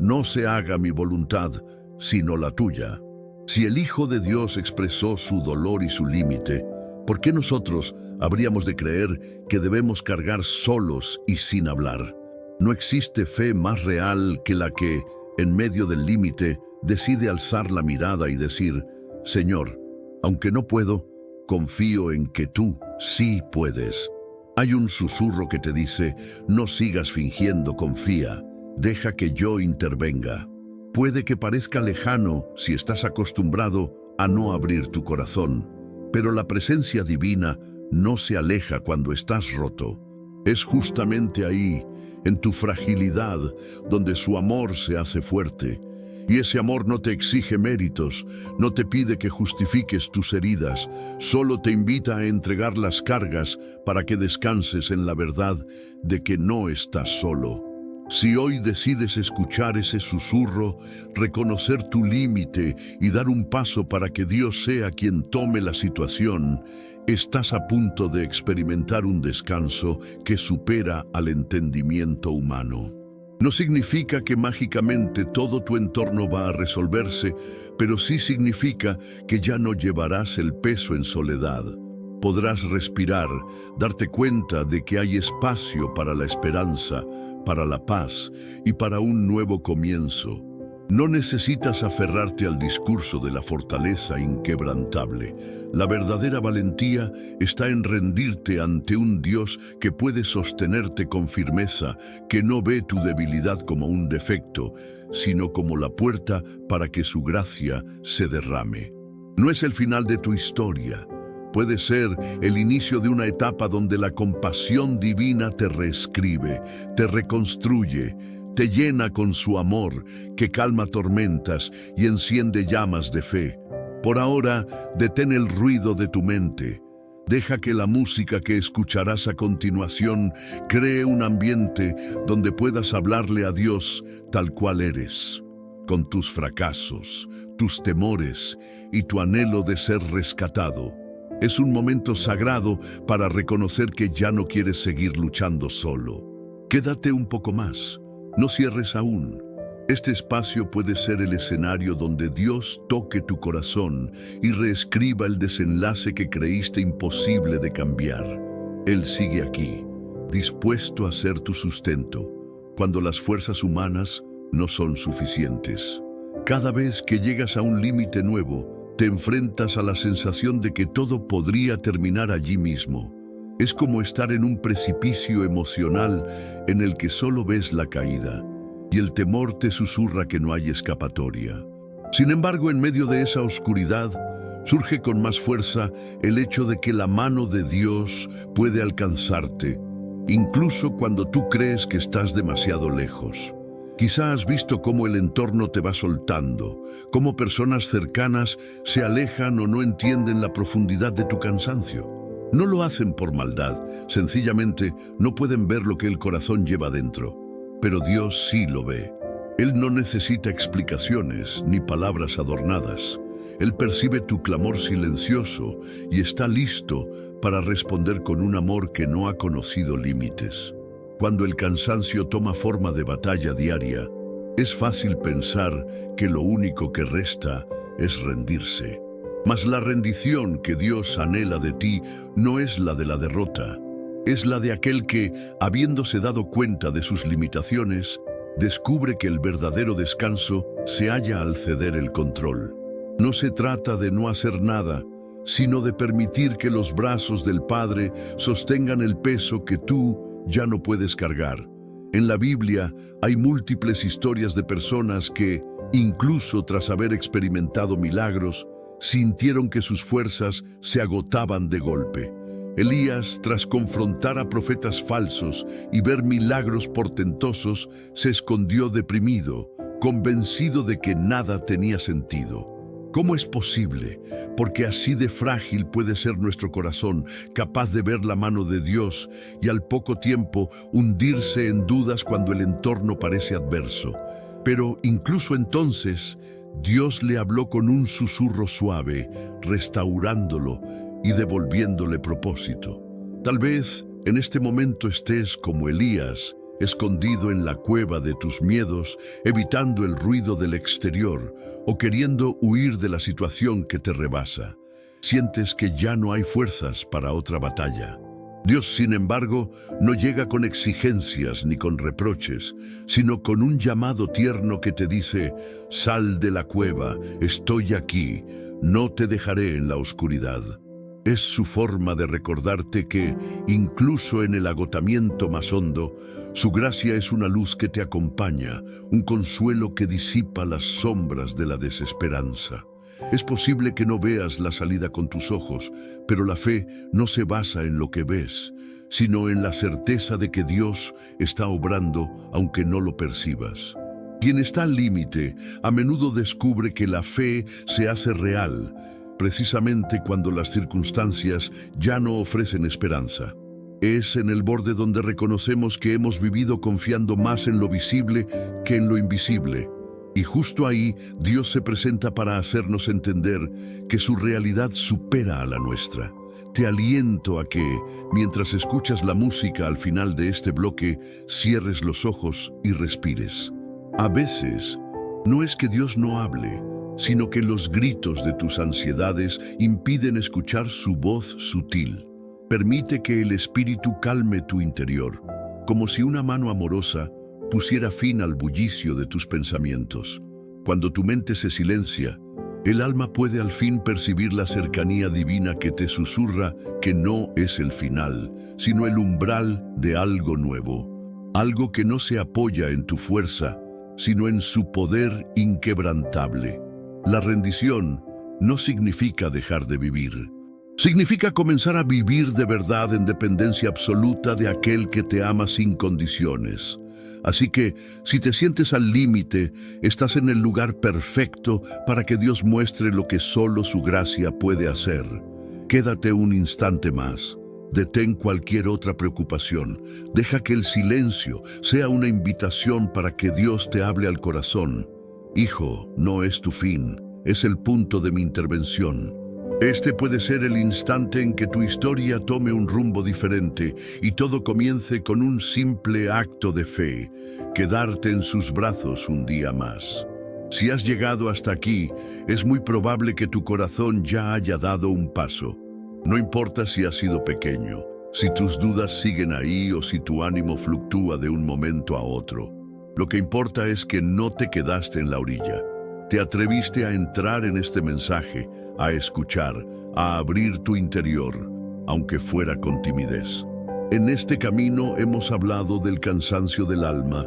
no se haga mi voluntad, sino la tuya. Si el Hijo de Dios expresó su dolor y su límite, ¿por qué nosotros habríamos de creer que debemos cargar solos y sin hablar? No existe fe más real que la que, en medio del límite, decide alzar la mirada y decir: Señor, aunque no puedo, confío en que tú sí puedes. Hay un susurro que te dice: no sigas fingiendo, confía, deja que yo intervenga. Puede que parezca lejano si estás acostumbrado a no abrir tu corazón, pero la presencia divina no se aleja cuando estás roto. Es justamente ahí, en tu fragilidad, donde su amor se hace fuerte. Y ese amor no te exige méritos, no te pide que justifiques tus heridas, solo te invita a entregar las cargas para que descanses en la verdad de que no estás solo. Si hoy decides escuchar ese susurro, reconocer tu límite y dar un paso para que Dios sea quien tome la situación, estás a punto de experimentar un descanso que supera al entendimiento humano. No significa que mágicamente todo tu entorno va a resolverse, pero sí significa que ya no llevarás el peso en soledad. Podrás respirar, darte cuenta de que hay espacio para la esperanza, para la paz y para un nuevo comienzo. No necesitas aferrarte al discurso de la fortaleza inquebrantable. La verdadera valentía está en rendirte ante un Dios que puede sostenerte con firmeza, que no ve tu debilidad como un defecto, sino como la puerta para que su gracia se derrame. No es el final de tu historia. Puede ser el inicio de una etapa donde la compasión divina te reescribe, te reconstruye, te llena con su amor, que calma tormentas y enciende llamas de fe. Por ahora, detén el ruido de tu mente. Deja que la música que escucharás a continuación cree un ambiente donde puedas hablarle a Dios tal cual eres, con tus fracasos, tus temores y tu anhelo de ser rescatado. Es un momento sagrado para reconocer que ya no quieres seguir luchando solo. Quédate un poco más. No cierres aún. Este espacio puede ser el escenario donde Dios toque tu corazón y reescriba el desenlace que creíste imposible de cambiar. Él sigue aquí, dispuesto a ser tu sustento, cuando las fuerzas humanas no son suficientes. Cada vez que llegas a un límite nuevo, te enfrentas a la sensación de que todo podría terminar allí mismo. Es como estar en un precipicio emocional en el que solo ves la caída, y el temor te susurra que no hay escapatoria. Sin embargo, en medio de esa oscuridad, Surge con más fuerza el hecho de que la mano de Dios puede alcanzarte, incluso cuando tú crees que estás demasiado lejos. Quizá has visto cómo el entorno te va soltando, cómo personas cercanas se alejan o no entienden la profundidad de tu cansancio. No lo hacen por maldad, sencillamente no pueden ver lo que el corazón lleva dentro. Pero Dios sí lo ve. Él no necesita explicaciones ni palabras adornadas. Él percibe tu clamor silencioso y está listo para responder con un amor que no ha conocido límites. Cuando el cansancio toma forma de batalla diaria, es fácil pensar que lo único que resta es rendirse. Mas la rendición que Dios anhela de ti no es la de la derrota, es la de aquel que, habiéndose dado cuenta de sus limitaciones, descubre que el verdadero descanso se halla al ceder el control. No se trata de no hacer nada, sino de permitir que los brazos del Padre sostengan el peso que tú ya no puedes cargar. En la Biblia hay múltiples historias de personas que, incluso tras haber experimentado milagros, sintieron que sus fuerzas se agotaban de golpe. Elías, tras confrontar a profetas falsos y ver milagros portentosos, se escondió deprimido, convencido de que nada tenía sentido. ¿Cómo es posible? Porque así de frágil puede ser nuestro corazón, capaz de ver la mano de Dios y al poco tiempo hundirse en dudas cuando el entorno parece adverso. Pero incluso entonces, Dios le habló con un susurro suave, restaurándolo y devolviéndole propósito. Tal vez en este momento estés como Elías, escondido en la cueva de tus miedos, evitando el ruido del exterior o queriendo huir de la situación que te rebasa. Sientes que ya no hay fuerzas para otra batalla. Dios, sin embargo, no llega con exigencias ni con reproches, sino con un llamado tierno que te dice: sal de la cueva, estoy aquí, no te dejaré en la oscuridad. Es su forma de recordarte que, incluso en el agotamiento más hondo, su gracia es una luz que te acompaña, un consuelo que disipa las sombras de la desesperanza. Es posible que no veas la salida con tus ojos, pero la fe no se basa en lo que ves, sino en la certeza de que Dios está obrando aunque no lo percibas. Quien está al límite a menudo descubre que la fe se hace real, precisamente cuando las circunstancias ya no ofrecen esperanza. Es en el borde donde reconocemos que hemos vivido confiando más en lo visible que en lo invisible. Y justo ahí Dios se presenta para hacernos entender que su realidad supera a la nuestra. Te aliento a que, mientras escuchas la música al final de este bloque, cierres los ojos y respires. A veces, no es que Dios no hable, sino que los gritos de tus ansiedades impiden escuchar su voz sutil. Permite que el Espíritu calme tu interior, como si una mano amorosa pusiera fin al bullicio de tus pensamientos. Cuando tu mente se silencia, el alma puede al fin percibir la cercanía divina que te susurra que no es el final, sino el umbral de algo nuevo, algo que no se apoya en tu fuerza, sino en su poder inquebrantable. La rendición no significa dejar de vivir. Significa comenzar a vivir de verdad en dependencia absoluta de aquel que te ama sin condiciones. Así que, si te sientes al límite, estás en el lugar perfecto para que Dios muestre lo que solo su gracia puede hacer. Quédate un instante más. Detén cualquier otra preocupación. Deja que el silencio sea una invitación para que Dios te hable al corazón. Hijo, no es tu fin, es el punto de mi intervención. Este puede ser el instante en que tu historia tome un rumbo diferente y todo comience con un simple acto de fe, quedarte en sus brazos un día más. Si has llegado hasta aquí, es muy probable que tu corazón ya haya dado un paso. No importa si ha sido pequeño, si tus dudas siguen ahí o si tu ánimo fluctúa de un momento a otro. Lo que importa es que no te quedaste en la orilla. Te atreviste a entrar en este mensaje, a escuchar, a abrir tu interior, aunque fuera con timidez. En este camino hemos hablado del cansancio del alma,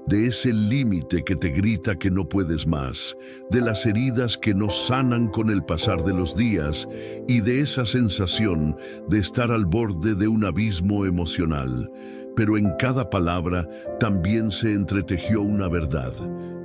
de ese límite que te grita que no puedes más, de las heridas que no sanan con el pasar de los días y de esa sensación de estar al borde de un abismo emocional. Pero en cada palabra también se entretejió una verdad.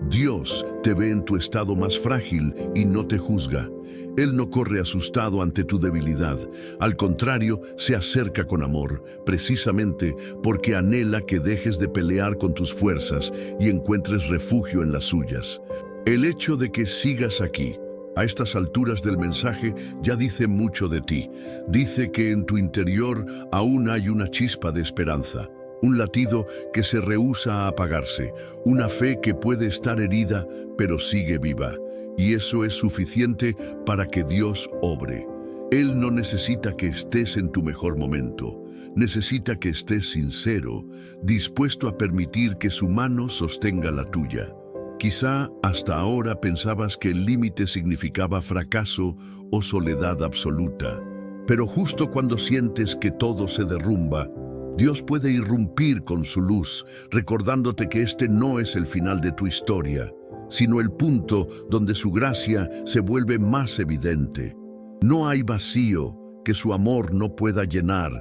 Dios te ve en tu estado más frágil y no te juzga. Él no corre asustado ante tu debilidad. Al contrario, se acerca con amor, precisamente porque anhela que dejes de pelear con tus fuerzas y encuentres refugio en las suyas. El hecho de que sigas aquí, a estas alturas del mensaje, ya dice mucho de ti. Dice que en tu interior aún hay una chispa de esperanza. Un latido que se rehúsa a apagarse, una fe que puede estar herida, pero sigue viva. Y eso es suficiente para que Dios obre. Él no necesita que estés en tu mejor momento, necesita que estés sincero, dispuesto a permitir que su mano sostenga la tuya. Quizá hasta ahora pensabas que el límite significaba fracaso o soledad absoluta, pero justo cuando sientes que todo se derrumba, Dios puede irrumpir con su luz, recordándote que este no es el final de tu historia, sino el punto donde su gracia se vuelve más evidente. No hay vacío que su amor no pueda llenar,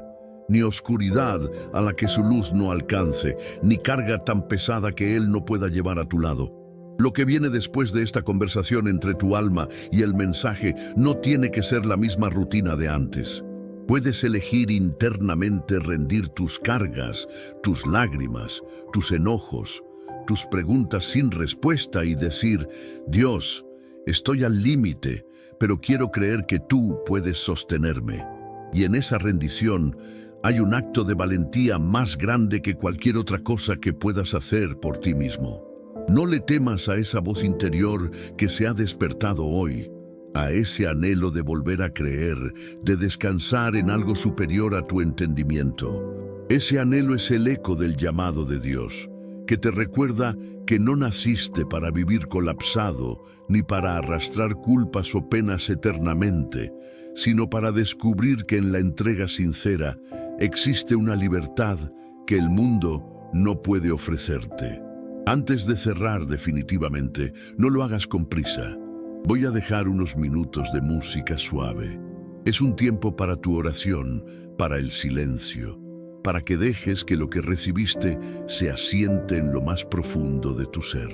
ni oscuridad a la que su luz no alcance, ni carga tan pesada que Él no pueda llevar a tu lado. Lo que viene después de esta conversación entre tu alma y el mensaje no tiene que ser la misma rutina de antes. Puedes elegir internamente rendir tus cargas, tus lágrimas, tus enojos, tus preguntas sin respuesta y decir: Dios, estoy al límite, pero quiero creer que tú puedes sostenerme. Y en esa rendición hay un acto de valentía más grande que cualquier otra cosa que puedas hacer por ti mismo. No le temas a esa voz interior que se ha despertado hoy, a ese anhelo de volver a creer, de descansar en algo superior a tu entendimiento. Ese anhelo es el eco del llamado de Dios, que te recuerda que no naciste para vivir colapsado, ni para arrastrar culpas o penas eternamente, sino para descubrir que en la entrega sincera existe una libertad que el mundo no puede ofrecerte. Antes de cerrar definitivamente, no lo hagas con prisa. Voy a dejar unos minutos de música suave. Es un tiempo para tu oración, para el silencio, para que dejes que lo que recibiste se asiente en lo más profundo de tu ser.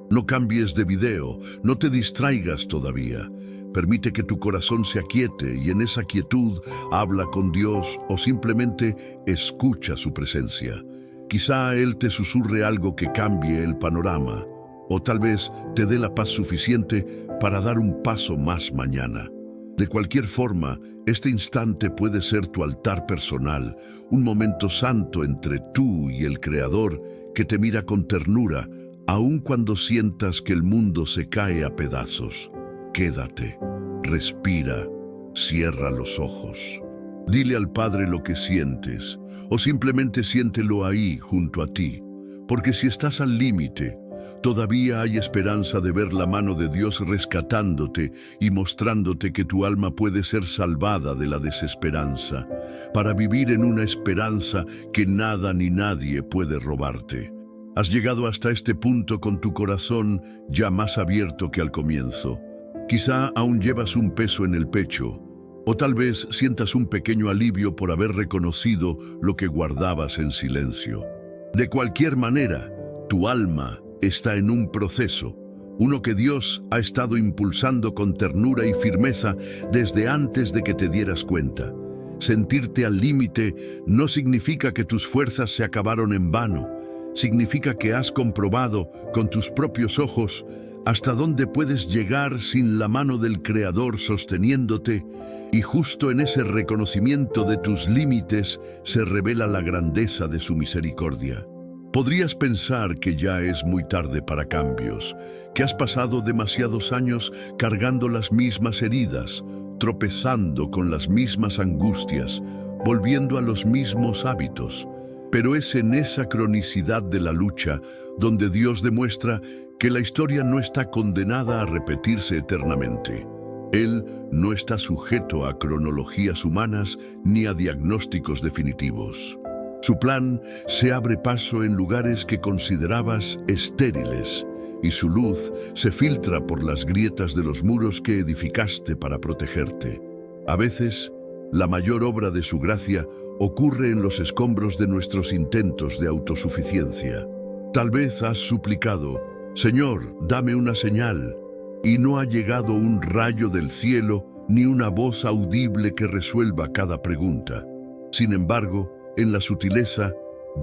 No cambies de video, no te distraigas todavía. Permite que tu corazón se aquiete y en esa quietud habla con Dios o simplemente escucha su presencia. Quizá Él te susurre algo que cambie el panorama, o tal vez te dé la paz suficiente para dar un paso más mañana. De cualquier forma, este instante puede ser tu altar personal, un momento santo entre tú y el Creador que te mira con ternura, aun cuando sientas que el mundo se cae a pedazos. Quédate, respira, cierra los ojos. Dile al Padre lo que sientes, o simplemente siéntelo ahí junto a ti, porque si estás al límite, todavía hay esperanza de ver la mano de Dios rescatándote y mostrándote que tu alma puede ser salvada de la desesperanza, para vivir en una esperanza que nada ni nadie puede robarte. Has llegado hasta este punto con tu corazón ya más abierto que al comienzo. Quizá aún llevas un peso en el pecho, o tal vez sientas un pequeño alivio por haber reconocido lo que guardabas en silencio. De cualquier manera, tu alma está en un proceso, uno que Dios ha estado impulsando con ternura y firmeza desde antes de que te dieras cuenta. Sentirte al límite no significa que tus fuerzas se acabaron en vano, significa que has comprobado con tus propios ojos hasta dónde puedes llegar sin la mano del Creador sosteniéndote, y justo en ese reconocimiento de tus límites se revela la grandeza de su misericordia. Podrías pensar que ya es muy tarde para cambios, que has pasado demasiados años cargando las mismas heridas, tropezando con las mismas angustias, volviendo a los mismos hábitos. Pero es en esa cronicidad de la lucha donde Dios demuestra que la historia no está condenada a repetirse eternamente. Él no está sujeto a cronologías humanas ni a diagnósticos definitivos. Su plan se abre paso en lugares que considerabas estériles, y su luz se filtra por las grietas de los muros que edificaste para protegerte. A veces, la mayor obra de su gracia ocurre en los escombros de nuestros intentos de autosuficiencia. Tal vez has suplicado: Señor, dame una señal, y no ha llegado un rayo del cielo ni una voz audible que resuelva cada pregunta. Sin embargo, en la sutileza,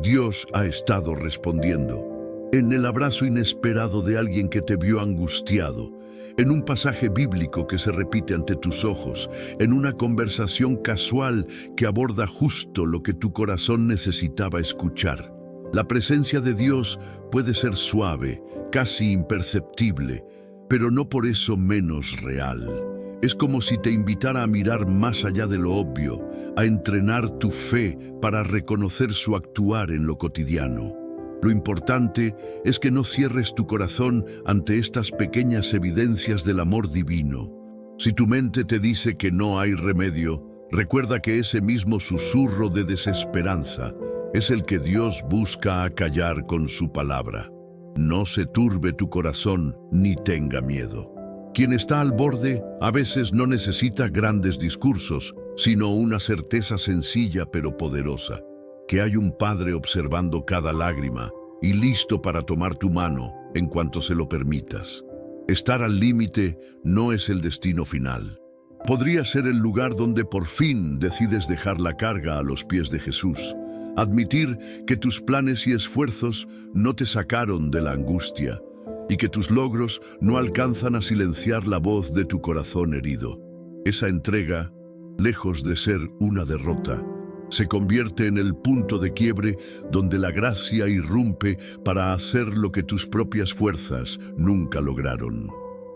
Dios ha estado respondiendo. En el abrazo inesperado de alguien que te vio angustiado, en un pasaje bíblico que se repite ante tus ojos, en una conversación casual que aborda justo lo que tu corazón necesitaba escuchar. La presencia de Dios puede ser suave, casi imperceptible, pero no por eso menos real. Es como si te invitara a mirar más allá de lo obvio, a entrenar tu fe para reconocer su actuar en lo cotidiano. Lo importante es que no cierres tu corazón ante estas pequeñas evidencias del amor divino. Si tu mente te dice que no hay remedio, recuerda que ese mismo susurro de desesperanza es el que Dios busca acallar con su palabra. No se turbe tu corazón ni tenga miedo. Quien está al borde a veces no necesita grandes discursos, sino una certeza sencilla pero poderosa: que hay un Padre observando cada lágrima y listo para tomar tu mano en cuanto se lo permitas. Estar al límite no es el destino final. Podría ser el lugar donde por fin decides dejar la carga a los pies de Jesús, admitir que tus planes y esfuerzos no te sacaron de la angustia y que tus logros no alcanzan a silenciar la voz de tu corazón herido. Esa entrega, lejos de ser una derrota, se convierte en el punto de quiebre donde la gracia irrumpe para hacer lo que tus propias fuerzas nunca lograron.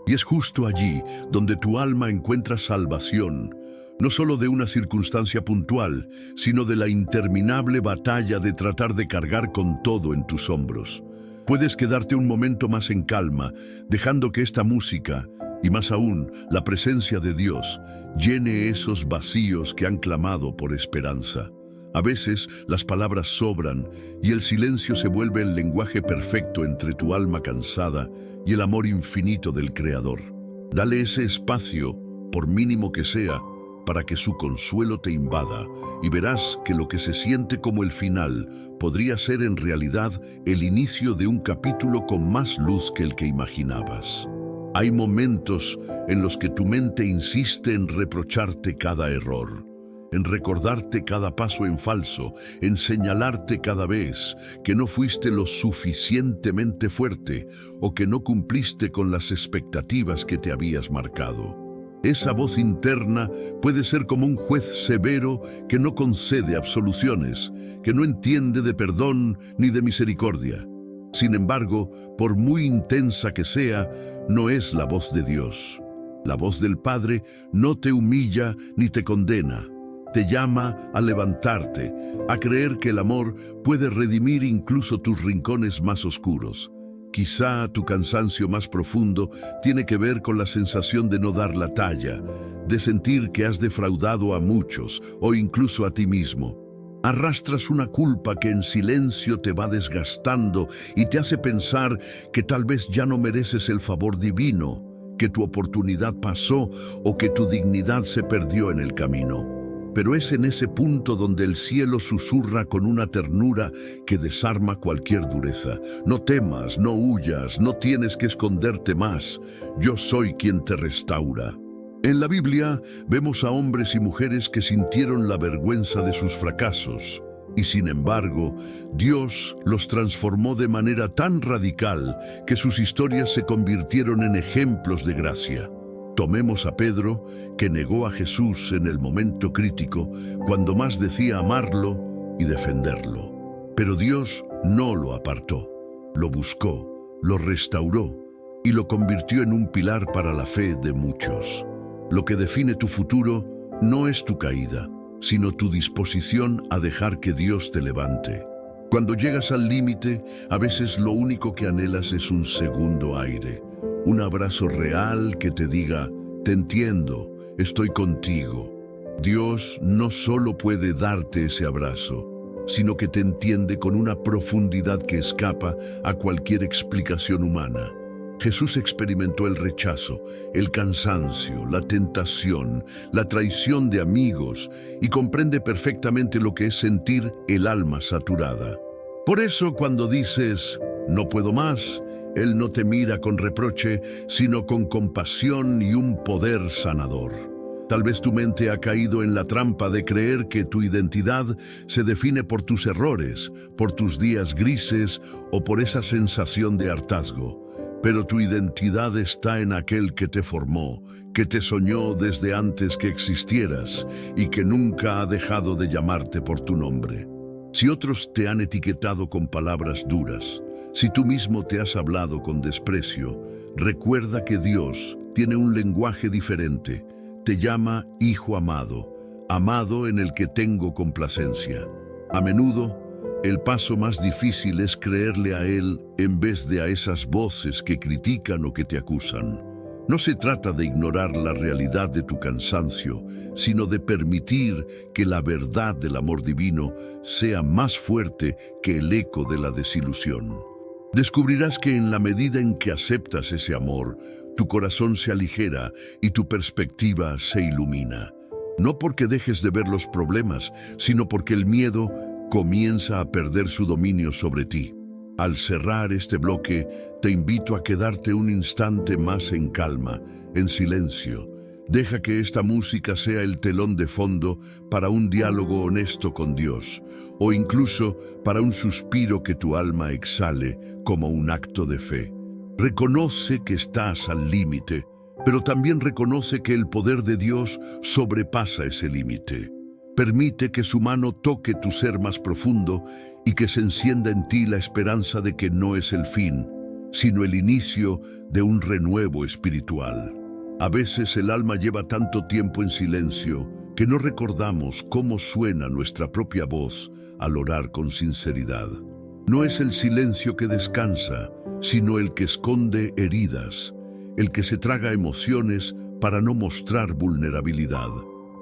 Y es justo allí donde tu alma encuentra salvación, no solo de una circunstancia puntual, sino de la interminable batalla de tratar de cargar con todo en tus hombros. Puedes quedarte un momento más en calma, dejando que esta música, y más aún, la presencia de Dios, llene esos vacíos que han clamado por esperanza. A veces las palabras sobran y el silencio se vuelve el lenguaje perfecto entre tu alma cansada y el amor infinito del Creador. Dale ese espacio, por mínimo que sea, para que su consuelo te invada, y verás que lo que se siente como el final podría ser en realidad el inicio de un capítulo con más luz que el que imaginabas. Hay momentos en los que tu mente insiste en reprocharte cada error, en recordarte cada paso en falso, en señalarte cada vez que no fuiste lo suficientemente fuerte o que no cumpliste con las expectativas que te habías marcado. Esa voz interna puede ser como un juez severo que no concede absoluciones, que no entiende de perdón ni de misericordia. Sin embargo, por muy intensa que sea, no es la voz de Dios. La voz del Padre no te humilla ni te condena. Te llama a levantarte, a creer que el amor puede redimir incluso tus rincones más oscuros. Quizá tu cansancio más profundo tiene que ver con la sensación de no dar la talla, de sentir que has defraudado a muchos o incluso a ti mismo. Arrastras una culpa que en silencio te va desgastando y te hace pensar que tal vez ya no mereces el favor divino, que tu oportunidad pasó o que tu dignidad se perdió en el camino. Pero es en ese punto donde el cielo susurra con una ternura que desarma cualquier dureza. No temas, no huyas, no tienes que esconderte más. Yo soy quien te restaura. En la Biblia vemos a hombres y mujeres que sintieron la vergüenza de sus fracasos. Y sin embargo, Dios los transformó de manera tan radical que sus historias se convirtieron en ejemplos de gracia. Tomemos a Pedro, que negó a Jesús en el momento crítico, cuando más decía amarlo y defenderlo. Pero Dios no lo apartó, lo buscó, lo restauró y lo convirtió en un pilar para la fe de muchos. Lo que define tu futuro no es tu caída, sino tu disposición a dejar que Dios te levante. Cuando llegas al límite, a veces lo único que anhelas es un segundo aire. Un abrazo real que te diga: te entiendo, estoy contigo. Dios no solo puede darte ese abrazo, sino que te entiende con una profundidad que escapa a cualquier explicación humana. Jesús experimentó el rechazo, el cansancio, la tentación, la traición de amigos y comprende perfectamente lo que es sentir el alma saturada. Por eso cuando dices, no puedo más, Él no te mira con reproche, sino con compasión y un poder sanador. Tal vez tu mente ha caído en la trampa de creer que tu identidad se define por tus errores, por tus días grises o por esa sensación de hartazgo. Pero tu identidad está en aquel que te formó, que te soñó desde antes que existieras y que nunca ha dejado de llamarte por tu nombre. Si otros te han etiquetado con palabras duras, si tú mismo te has hablado con desprecio, recuerda que Dios tiene un lenguaje diferente. Te llama hijo amado, amado en el que tengo complacencia. A menudo, el paso más difícil es creerle a Él en vez de a esas voces que critican o que te acusan. No se trata de ignorar la realidad de tu cansancio, sino de permitir que la verdad del amor divino sea más fuerte que el eco de la desilusión. Descubrirás que en la medida en que aceptas ese amor, tu corazón se aligera y tu perspectiva se ilumina. No porque dejes de ver los problemas, sino porque el miedo comienza a perder su dominio sobre ti. Al cerrar este bloque, te invito a quedarte un instante más en calma, en silencio. Deja que esta música sea el telón de fondo para un diálogo honesto con Dios, o incluso para un suspiro que tu alma exhale como un acto de fe. Reconoce que estás al límite, pero también reconoce que el poder de Dios sobrepasa ese límite. Permite que su mano toque tu ser más profundo y que se encienda en ti la esperanza de que no es el fin, sino el inicio de un renuevo espiritual. A veces el alma lleva tanto tiempo en silencio que no recordamos cómo suena nuestra propia voz al orar con sinceridad. No es el silencio que descansa, sino el que esconde heridas, el que se traga emociones para no mostrar vulnerabilidad.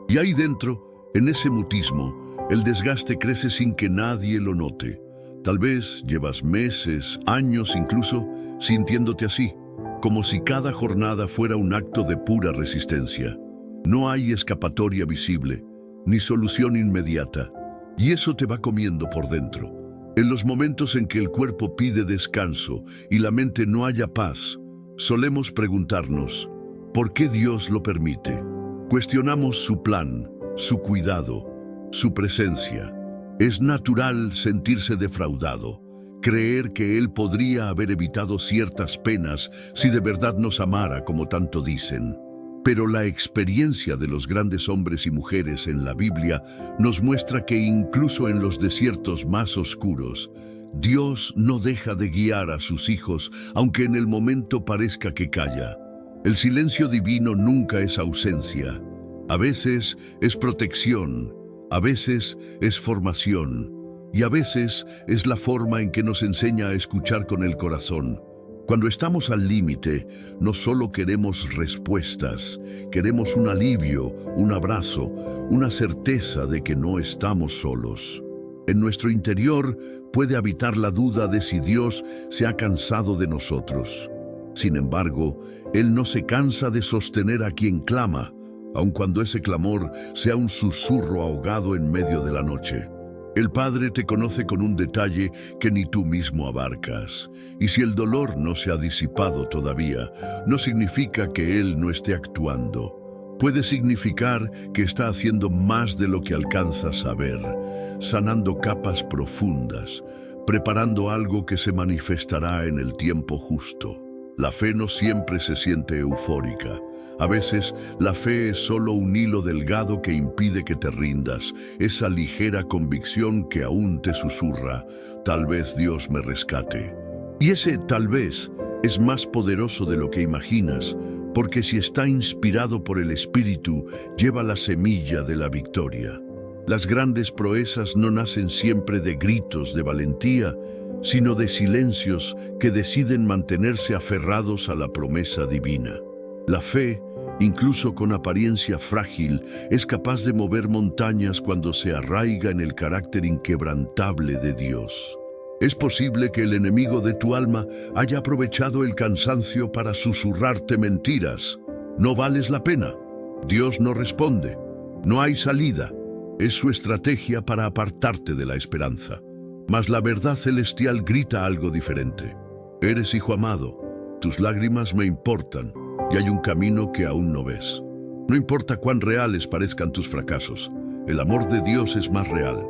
Y ahí dentro, en ese mutismo, el desgaste crece sin que nadie lo note. Tal vez llevas meses, años incluso, sintiéndote así, como si cada jornada fuera un acto de pura resistencia. No hay escapatoria visible, ni solución inmediata, y eso te va comiendo por dentro. En los momentos en que el cuerpo pide descanso y la mente no haya paz, solemos preguntarnos, ¿por qué Dios lo permite? Cuestionamos su plan, su cuidado, su presencia. Es natural sentirse defraudado, creer que Él podría haber evitado ciertas penas si de verdad nos amara como tanto dicen. Pero la experiencia de los grandes hombres y mujeres en la Biblia nos muestra que incluso en los desiertos más oscuros, Dios no deja de guiar a sus hijos, aunque en el momento parezca que calla. El silencio divino nunca es ausencia. A veces es protección, a veces es formación, y a veces es la forma en que nos enseña a escuchar con el corazón. Cuando estamos al límite, no solo queremos respuestas, queremos un alivio, un abrazo, una certeza de que no estamos solos. En nuestro interior puede habitar la duda de si Dios se ha cansado de nosotros. Sin embargo, Él no se cansa de sostener a quien clama, aun cuando ese clamor sea un susurro ahogado en medio de la noche. El Padre te conoce con un detalle que ni tú mismo abarcas. Y si el dolor no se ha disipado todavía, no significa que Él no esté actuando. Puede significar que está haciendo más de lo que alcanzas a ver, sanando capas profundas, preparando algo que se manifestará en el tiempo justo. La fe no siempre se siente eufórica. A veces, la fe es solo un hilo delgado que impide que te rindas, esa ligera convicción que aún te susurra, tal vez Dios me rescate. Y ese tal vez es más poderoso de lo que imaginas, porque si está inspirado por el Espíritu, lleva la semilla de la victoria. Las grandes proezas no nacen siempre de gritos de valentía, sino de silencios que deciden mantenerse aferrados a la promesa divina. La fe incluso con apariencia frágil, es capaz de mover montañas cuando se arraiga en el carácter inquebrantable de Dios. Es posible que el enemigo de tu alma haya aprovechado el cansancio para susurrarte mentiras. No vales la pena. Dios no responde. No hay salida. Es su estrategia para apartarte de la esperanza. Mas la verdad celestial grita algo diferente. Eres hijo amado. Tus lágrimas me importan y hay un camino que aún no ves. No importa cuán reales parezcan tus fracasos. El amor de Dios es más real.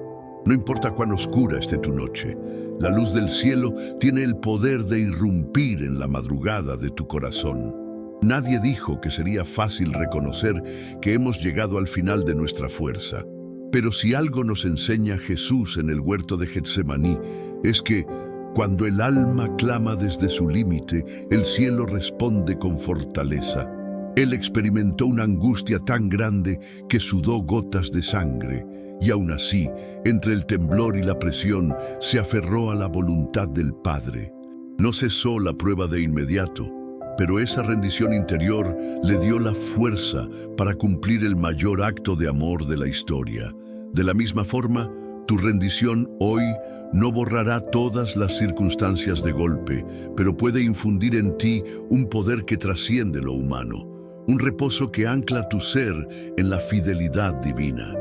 No importa cuán oscura esté tu noche, la luz del cielo tiene el poder de irrumpir en la madrugada de tu corazón. Nadie dijo que sería fácil reconocer que hemos llegado al final de nuestra fuerza. Pero si algo nos enseña Jesús en el huerto de Getsemaní, es que cuando el alma clama desde su límite, el cielo responde con fortaleza. Él experimentó una angustia tan grande que sudó gotas de sangre. Y aún así, entre el temblor y la presión, se aferró a la voluntad del Padre. No cesó la prueba de inmediato, pero esa rendición interior le dio la fuerza para cumplir el mayor acto de amor de la historia. De la misma forma, tu rendición hoy no borrará todas las circunstancias de golpe, pero puede infundir en ti un poder que trasciende lo humano, un reposo que ancla tu ser en la fidelidad divina.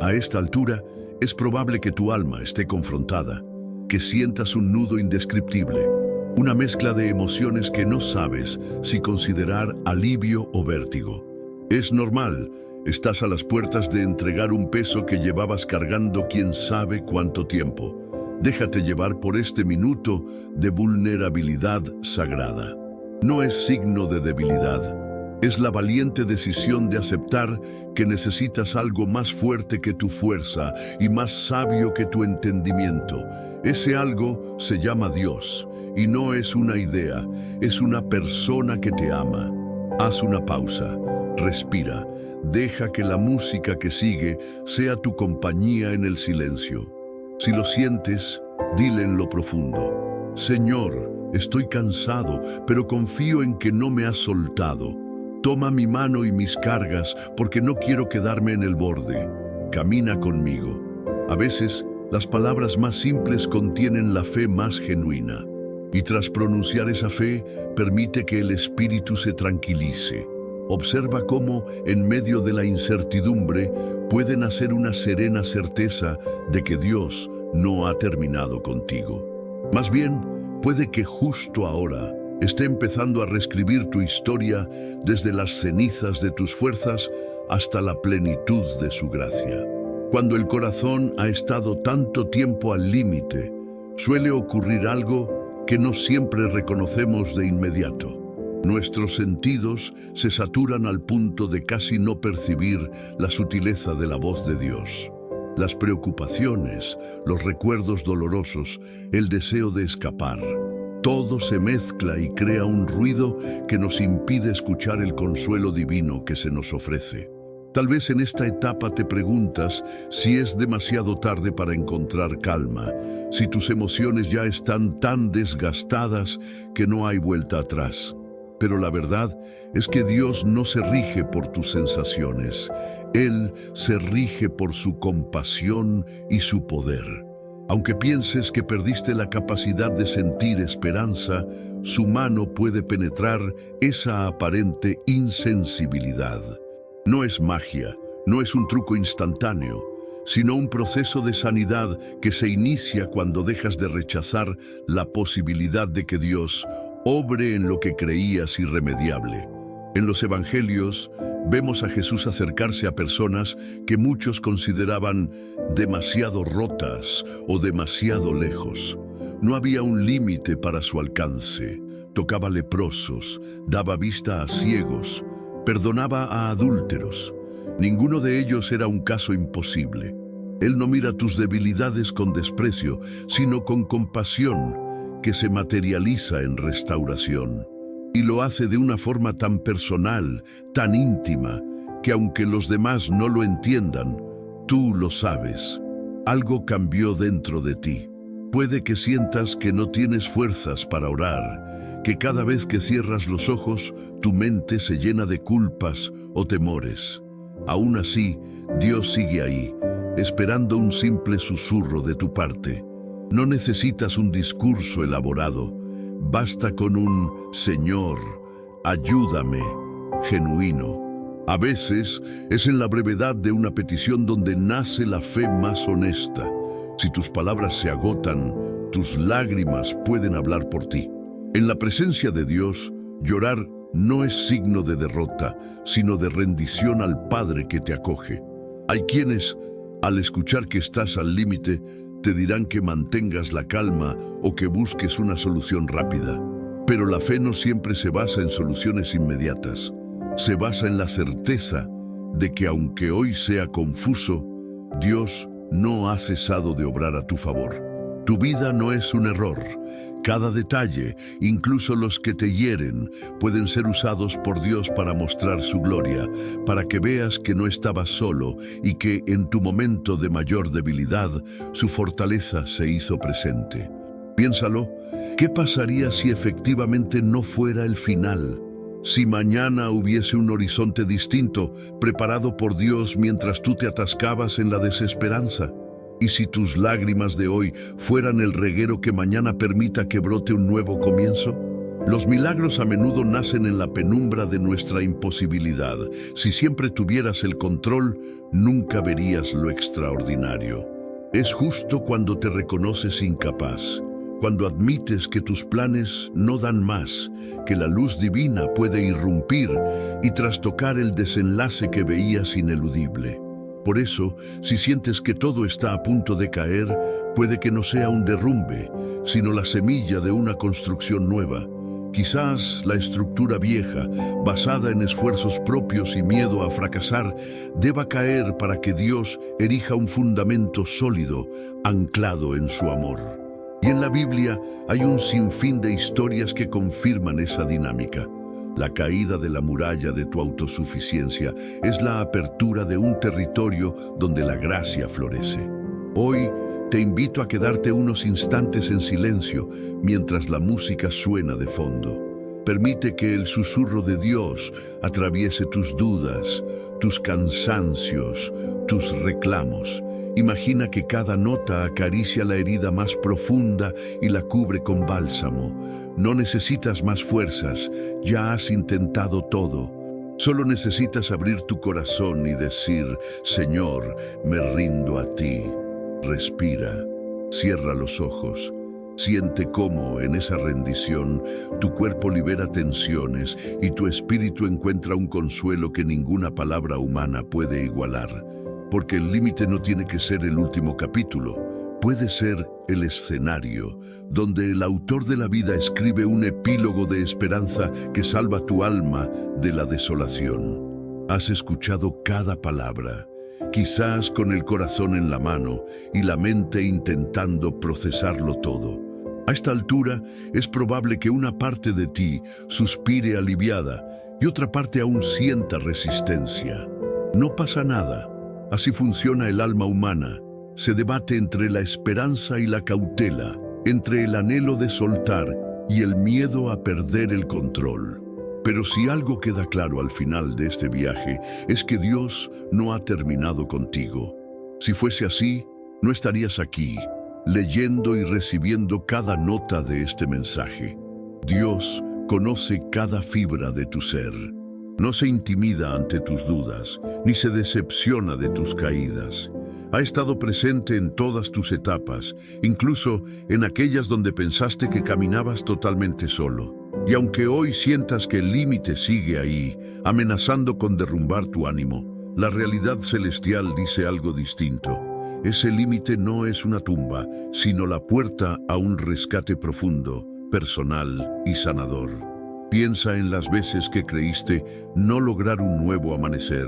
A esta altura, es probable que tu alma esté confrontada, que sientas un nudo indescriptible, una mezcla de emociones que no sabes si considerar alivio o vértigo. Es normal, estás a las puertas de entregar un peso que llevabas cargando quién sabe cuánto tiempo. Déjate llevar por este minuto de vulnerabilidad sagrada. No es signo de debilidad. Es la valiente decisión de aceptar que necesitas algo más fuerte que tu fuerza y más sabio que tu entendimiento. Ese algo se llama Dios, y no es una idea, es una persona que te ama. Haz una pausa, respira, deja que la música que sigue sea tu compañía en el silencio. Si lo sientes, dile en lo profundo: Señor, estoy cansado, pero confío en que no me has soltado. Toma mi mano y mis cargas, porque no quiero quedarme en el borde. Camina conmigo. A veces, las palabras más simples contienen la fe más genuina. Y tras pronunciar esa fe, permite que el espíritu se tranquilice. Observa cómo, en medio de la incertidumbre, puede nacer una serena certeza de que Dios no ha terminado contigo. Más bien, puede que justo ahora esté empezando a reescribir tu historia desde las cenizas de tus fuerzas hasta la plenitud de su gracia. Cuando el corazón ha estado tanto tiempo al límite, suele ocurrir algo que no siempre reconocemos de inmediato. Nuestros sentidos se saturan al punto de casi no percibir la sutileza de la voz de Dios. Las preocupaciones, los recuerdos dolorosos, el deseo de escapar. Todo se mezcla y crea un ruido que nos impide escuchar el consuelo divino que se nos ofrece. Tal vez en esta etapa te preguntas si es demasiado tarde para encontrar calma, si tus emociones ya están tan desgastadas que no hay vuelta atrás. Pero la verdad es que Dios no se rige por tus sensaciones. Él se rige por su compasión y su poder. Aunque pienses que perdiste la capacidad de sentir esperanza, su mano puede penetrar esa aparente insensibilidad. No es magia, no es un truco instantáneo, sino un proceso de sanidad que se inicia cuando dejas de rechazar la posibilidad de que Dios obre en lo que creías irremediable. En los evangelios vemos a Jesús acercarse a personas que muchos consideraban demasiado rotas o demasiado lejos. No había un límite para su alcance. Tocaba leprosos, daba vista a ciegos, perdonaba a adúlteros. Ninguno de ellos era un caso imposible. Él no mira tus debilidades con desprecio, sino con compasión que se materializa en restauración. Y lo hace de una forma tan personal, tan íntima, que aunque los demás no lo entiendan, tú lo sabes. Algo cambió dentro de ti. Puede que sientas que no tienes fuerzas para orar, que cada vez que cierras los ojos, tu mente se llena de culpas o temores. Aún así, Dios sigue ahí, esperando un simple susurro de tu parte. No necesitas un discurso elaborado, basta con un «Señor, ayúdame» genuino. A veces es en la brevedad de una petición donde nace la fe más honesta. Si tus palabras se agotan, tus lágrimas pueden hablar por ti. En la presencia de Dios, llorar no es signo de derrota, sino de rendición al Padre que te acoge. Hay quienes, al escuchar que estás al límite, te dirán que mantengas la calma o que busques una solución rápida. Pero la fe no siempre se basa en soluciones inmediatas. Se basa en la certeza de que aunque hoy sea confuso, Dios no ha cesado de obrar a tu favor. Tu vida no es un error. Cada detalle, incluso los que te hieren, pueden ser usados por Dios para mostrar su gloria, para que veas que no estabas solo y que en tu momento de mayor debilidad, su fortaleza se hizo presente. Piénsalo, ¿qué pasaría si efectivamente no fuera el final? Si mañana hubiese un horizonte distinto, preparado por Dios mientras tú te atascabas en la desesperanza. ¿Y si tus lágrimas de hoy fueran el reguero que mañana permita que brote un nuevo comienzo? Los milagros a menudo nacen en la penumbra de nuestra imposibilidad. Si siempre tuvieras el control, nunca verías lo extraordinario. Es justo cuando te reconoces incapaz, cuando admites que tus planes no dan más, que la luz divina puede irrumpir y trastocar el desenlace que veías ineludible. Por eso, si sientes que todo está a punto de caer, puede que no sea un derrumbe, sino la semilla de una construcción nueva. Quizás la estructura vieja, basada en esfuerzos propios y miedo a fracasar, deba caer para que Dios erija un fundamento sólido, anclado en su amor. Y en la Biblia hay un sinfín de historias que confirman esa dinámica. La caída de la muralla de tu autosuficiencia es la apertura de un territorio donde la gracia florece. Hoy te invito a quedarte unos instantes en silencio mientras la música suena de fondo. Permite que el susurro de Dios atraviese tus dudas, tus cansancios, tus reclamos. Imagina que cada nota acaricia la herida más profunda y la cubre con bálsamo. No necesitas más fuerzas, ya has intentado todo. Solo necesitas abrir tu corazón y decir, Señor, me rindo a ti. Respira, cierra los ojos. Siente cómo, en esa rendición, tu cuerpo libera tensiones y tu espíritu encuentra un consuelo que ninguna palabra humana puede igualar. Porque el límite no tiene que ser el último capítulo. Puede ser el escenario, donde el autor de la vida escribe un epílogo de esperanza que salva tu alma de la desolación. Has escuchado cada palabra, quizás con el corazón en la mano y la mente intentando procesarlo todo. A esta altura es probable que una parte de ti suspire aliviada y otra parte aún sienta resistencia. No pasa nada. Así funciona el alma humana. Se debate entre la esperanza y la cautela, entre el anhelo de soltar y el miedo a perder el control. Pero si algo queda claro al final de este viaje, es que Dios no ha terminado contigo. Si fuese así, no estarías aquí, leyendo y recibiendo cada nota de este mensaje. Dios conoce cada fibra de tu ser. No se intimida ante tus dudas, ni se decepciona de tus caídas. Ha estado presente en todas tus etapas, incluso en aquellas donde pensaste que caminabas totalmente solo. Y aunque hoy sientas que el límite sigue ahí, amenazando con derrumbar tu ánimo, la realidad celestial dice algo distinto. Ese límite no es una tumba, sino la puerta a un rescate profundo, personal y sanador. Piensa en las veces que creíste no lograr un nuevo amanecer,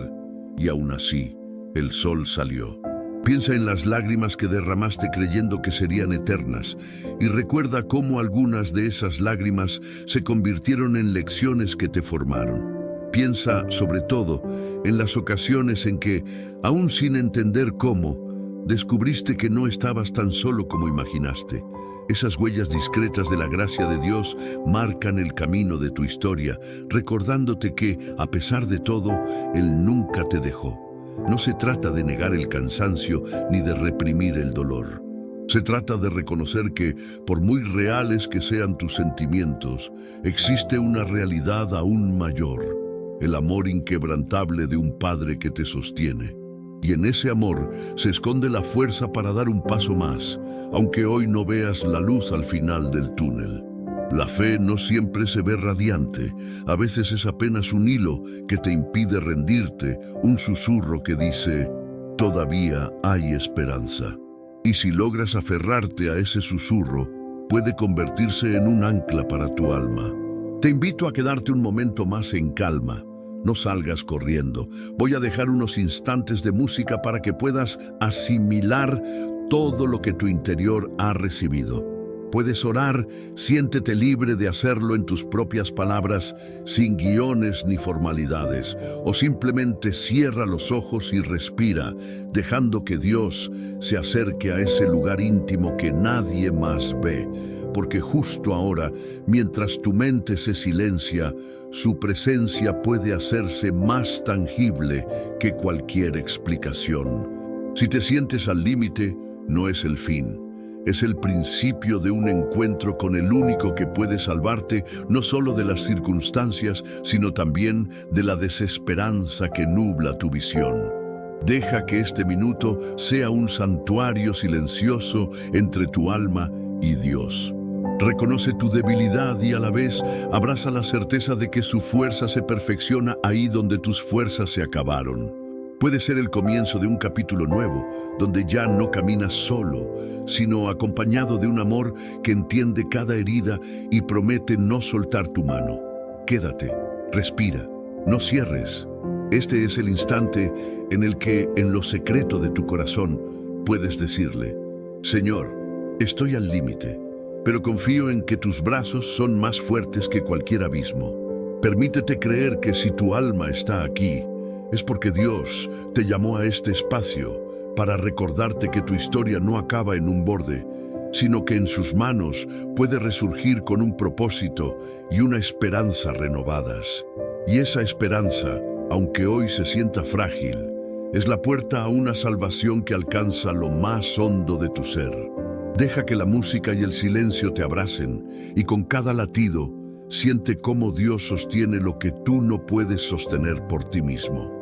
y aún así, el sol salió. Piensa en las lágrimas que derramaste creyendo que serían eternas, y recuerda cómo algunas de esas lágrimas se convirtieron en lecciones que te formaron. Piensa, sobre todo, en las ocasiones en que, aún sin entender cómo, descubriste que no estabas tan solo como imaginaste. Esas huellas discretas de la gracia de Dios marcan el camino de tu historia, recordándote que, a pesar de todo, Él nunca te dejó. No se trata de negar el cansancio ni de reprimir el dolor. Se trata de reconocer que, por muy reales que sean tus sentimientos, existe una realidad aún mayor, el amor inquebrantable de un Padre que te sostiene. Y en ese amor se esconde la fuerza para dar un paso más, aunque hoy no veas la luz al final del túnel. La fe no siempre se ve radiante, a veces es apenas un hilo que te impide rendirte, un susurro que dice, todavía hay esperanza. Y si logras aferrarte a ese susurro, puede convertirse en un ancla para tu alma. Te invito a quedarte un momento más en calma. No salgas corriendo. Voy a dejar unos instantes de música para que puedas asimilar todo lo que tu interior ha recibido. Puedes orar, siéntete libre de hacerlo en tus propias palabras, sin guiones ni formalidades, o simplemente cierra los ojos y respira, dejando que Dios se acerque a ese lugar íntimo que nadie más ve. Porque justo ahora, mientras tu mente se silencia, su presencia puede hacerse más tangible que cualquier explicación. Si te sientes al límite, no es el fin. Es el principio de un encuentro con el único que puede salvarte no solo de las circunstancias, sino también de la desesperanza que nubla tu visión. Deja que este minuto sea un santuario silencioso entre tu alma y Dios. Reconoce tu debilidad y a la vez abraza la certeza de que su fuerza se perfecciona ahí donde tus fuerzas se acabaron. Puede ser el comienzo de un capítulo nuevo, donde ya no caminas solo, sino acompañado de un amor que entiende cada herida y promete no soltar tu mano. Quédate, respira, no cierres. Este es el instante en el que, en lo secreto de tu corazón, puedes decirle, Señor, estoy al límite, pero confío en que tus brazos son más fuertes que cualquier abismo. Permítete creer que si tu alma está aquí, es porque Dios te llamó a este espacio para recordarte que tu historia no acaba en un borde, sino que en sus manos puede resurgir con un propósito y una esperanza renovadas. Y esa esperanza, aunque hoy se sienta frágil, es la puerta a una salvación que alcanza lo más hondo de tu ser. Deja que la música y el silencio te abracen, y con cada latido, siente cómo Dios sostiene lo que tú no puedes sostener por ti mismo.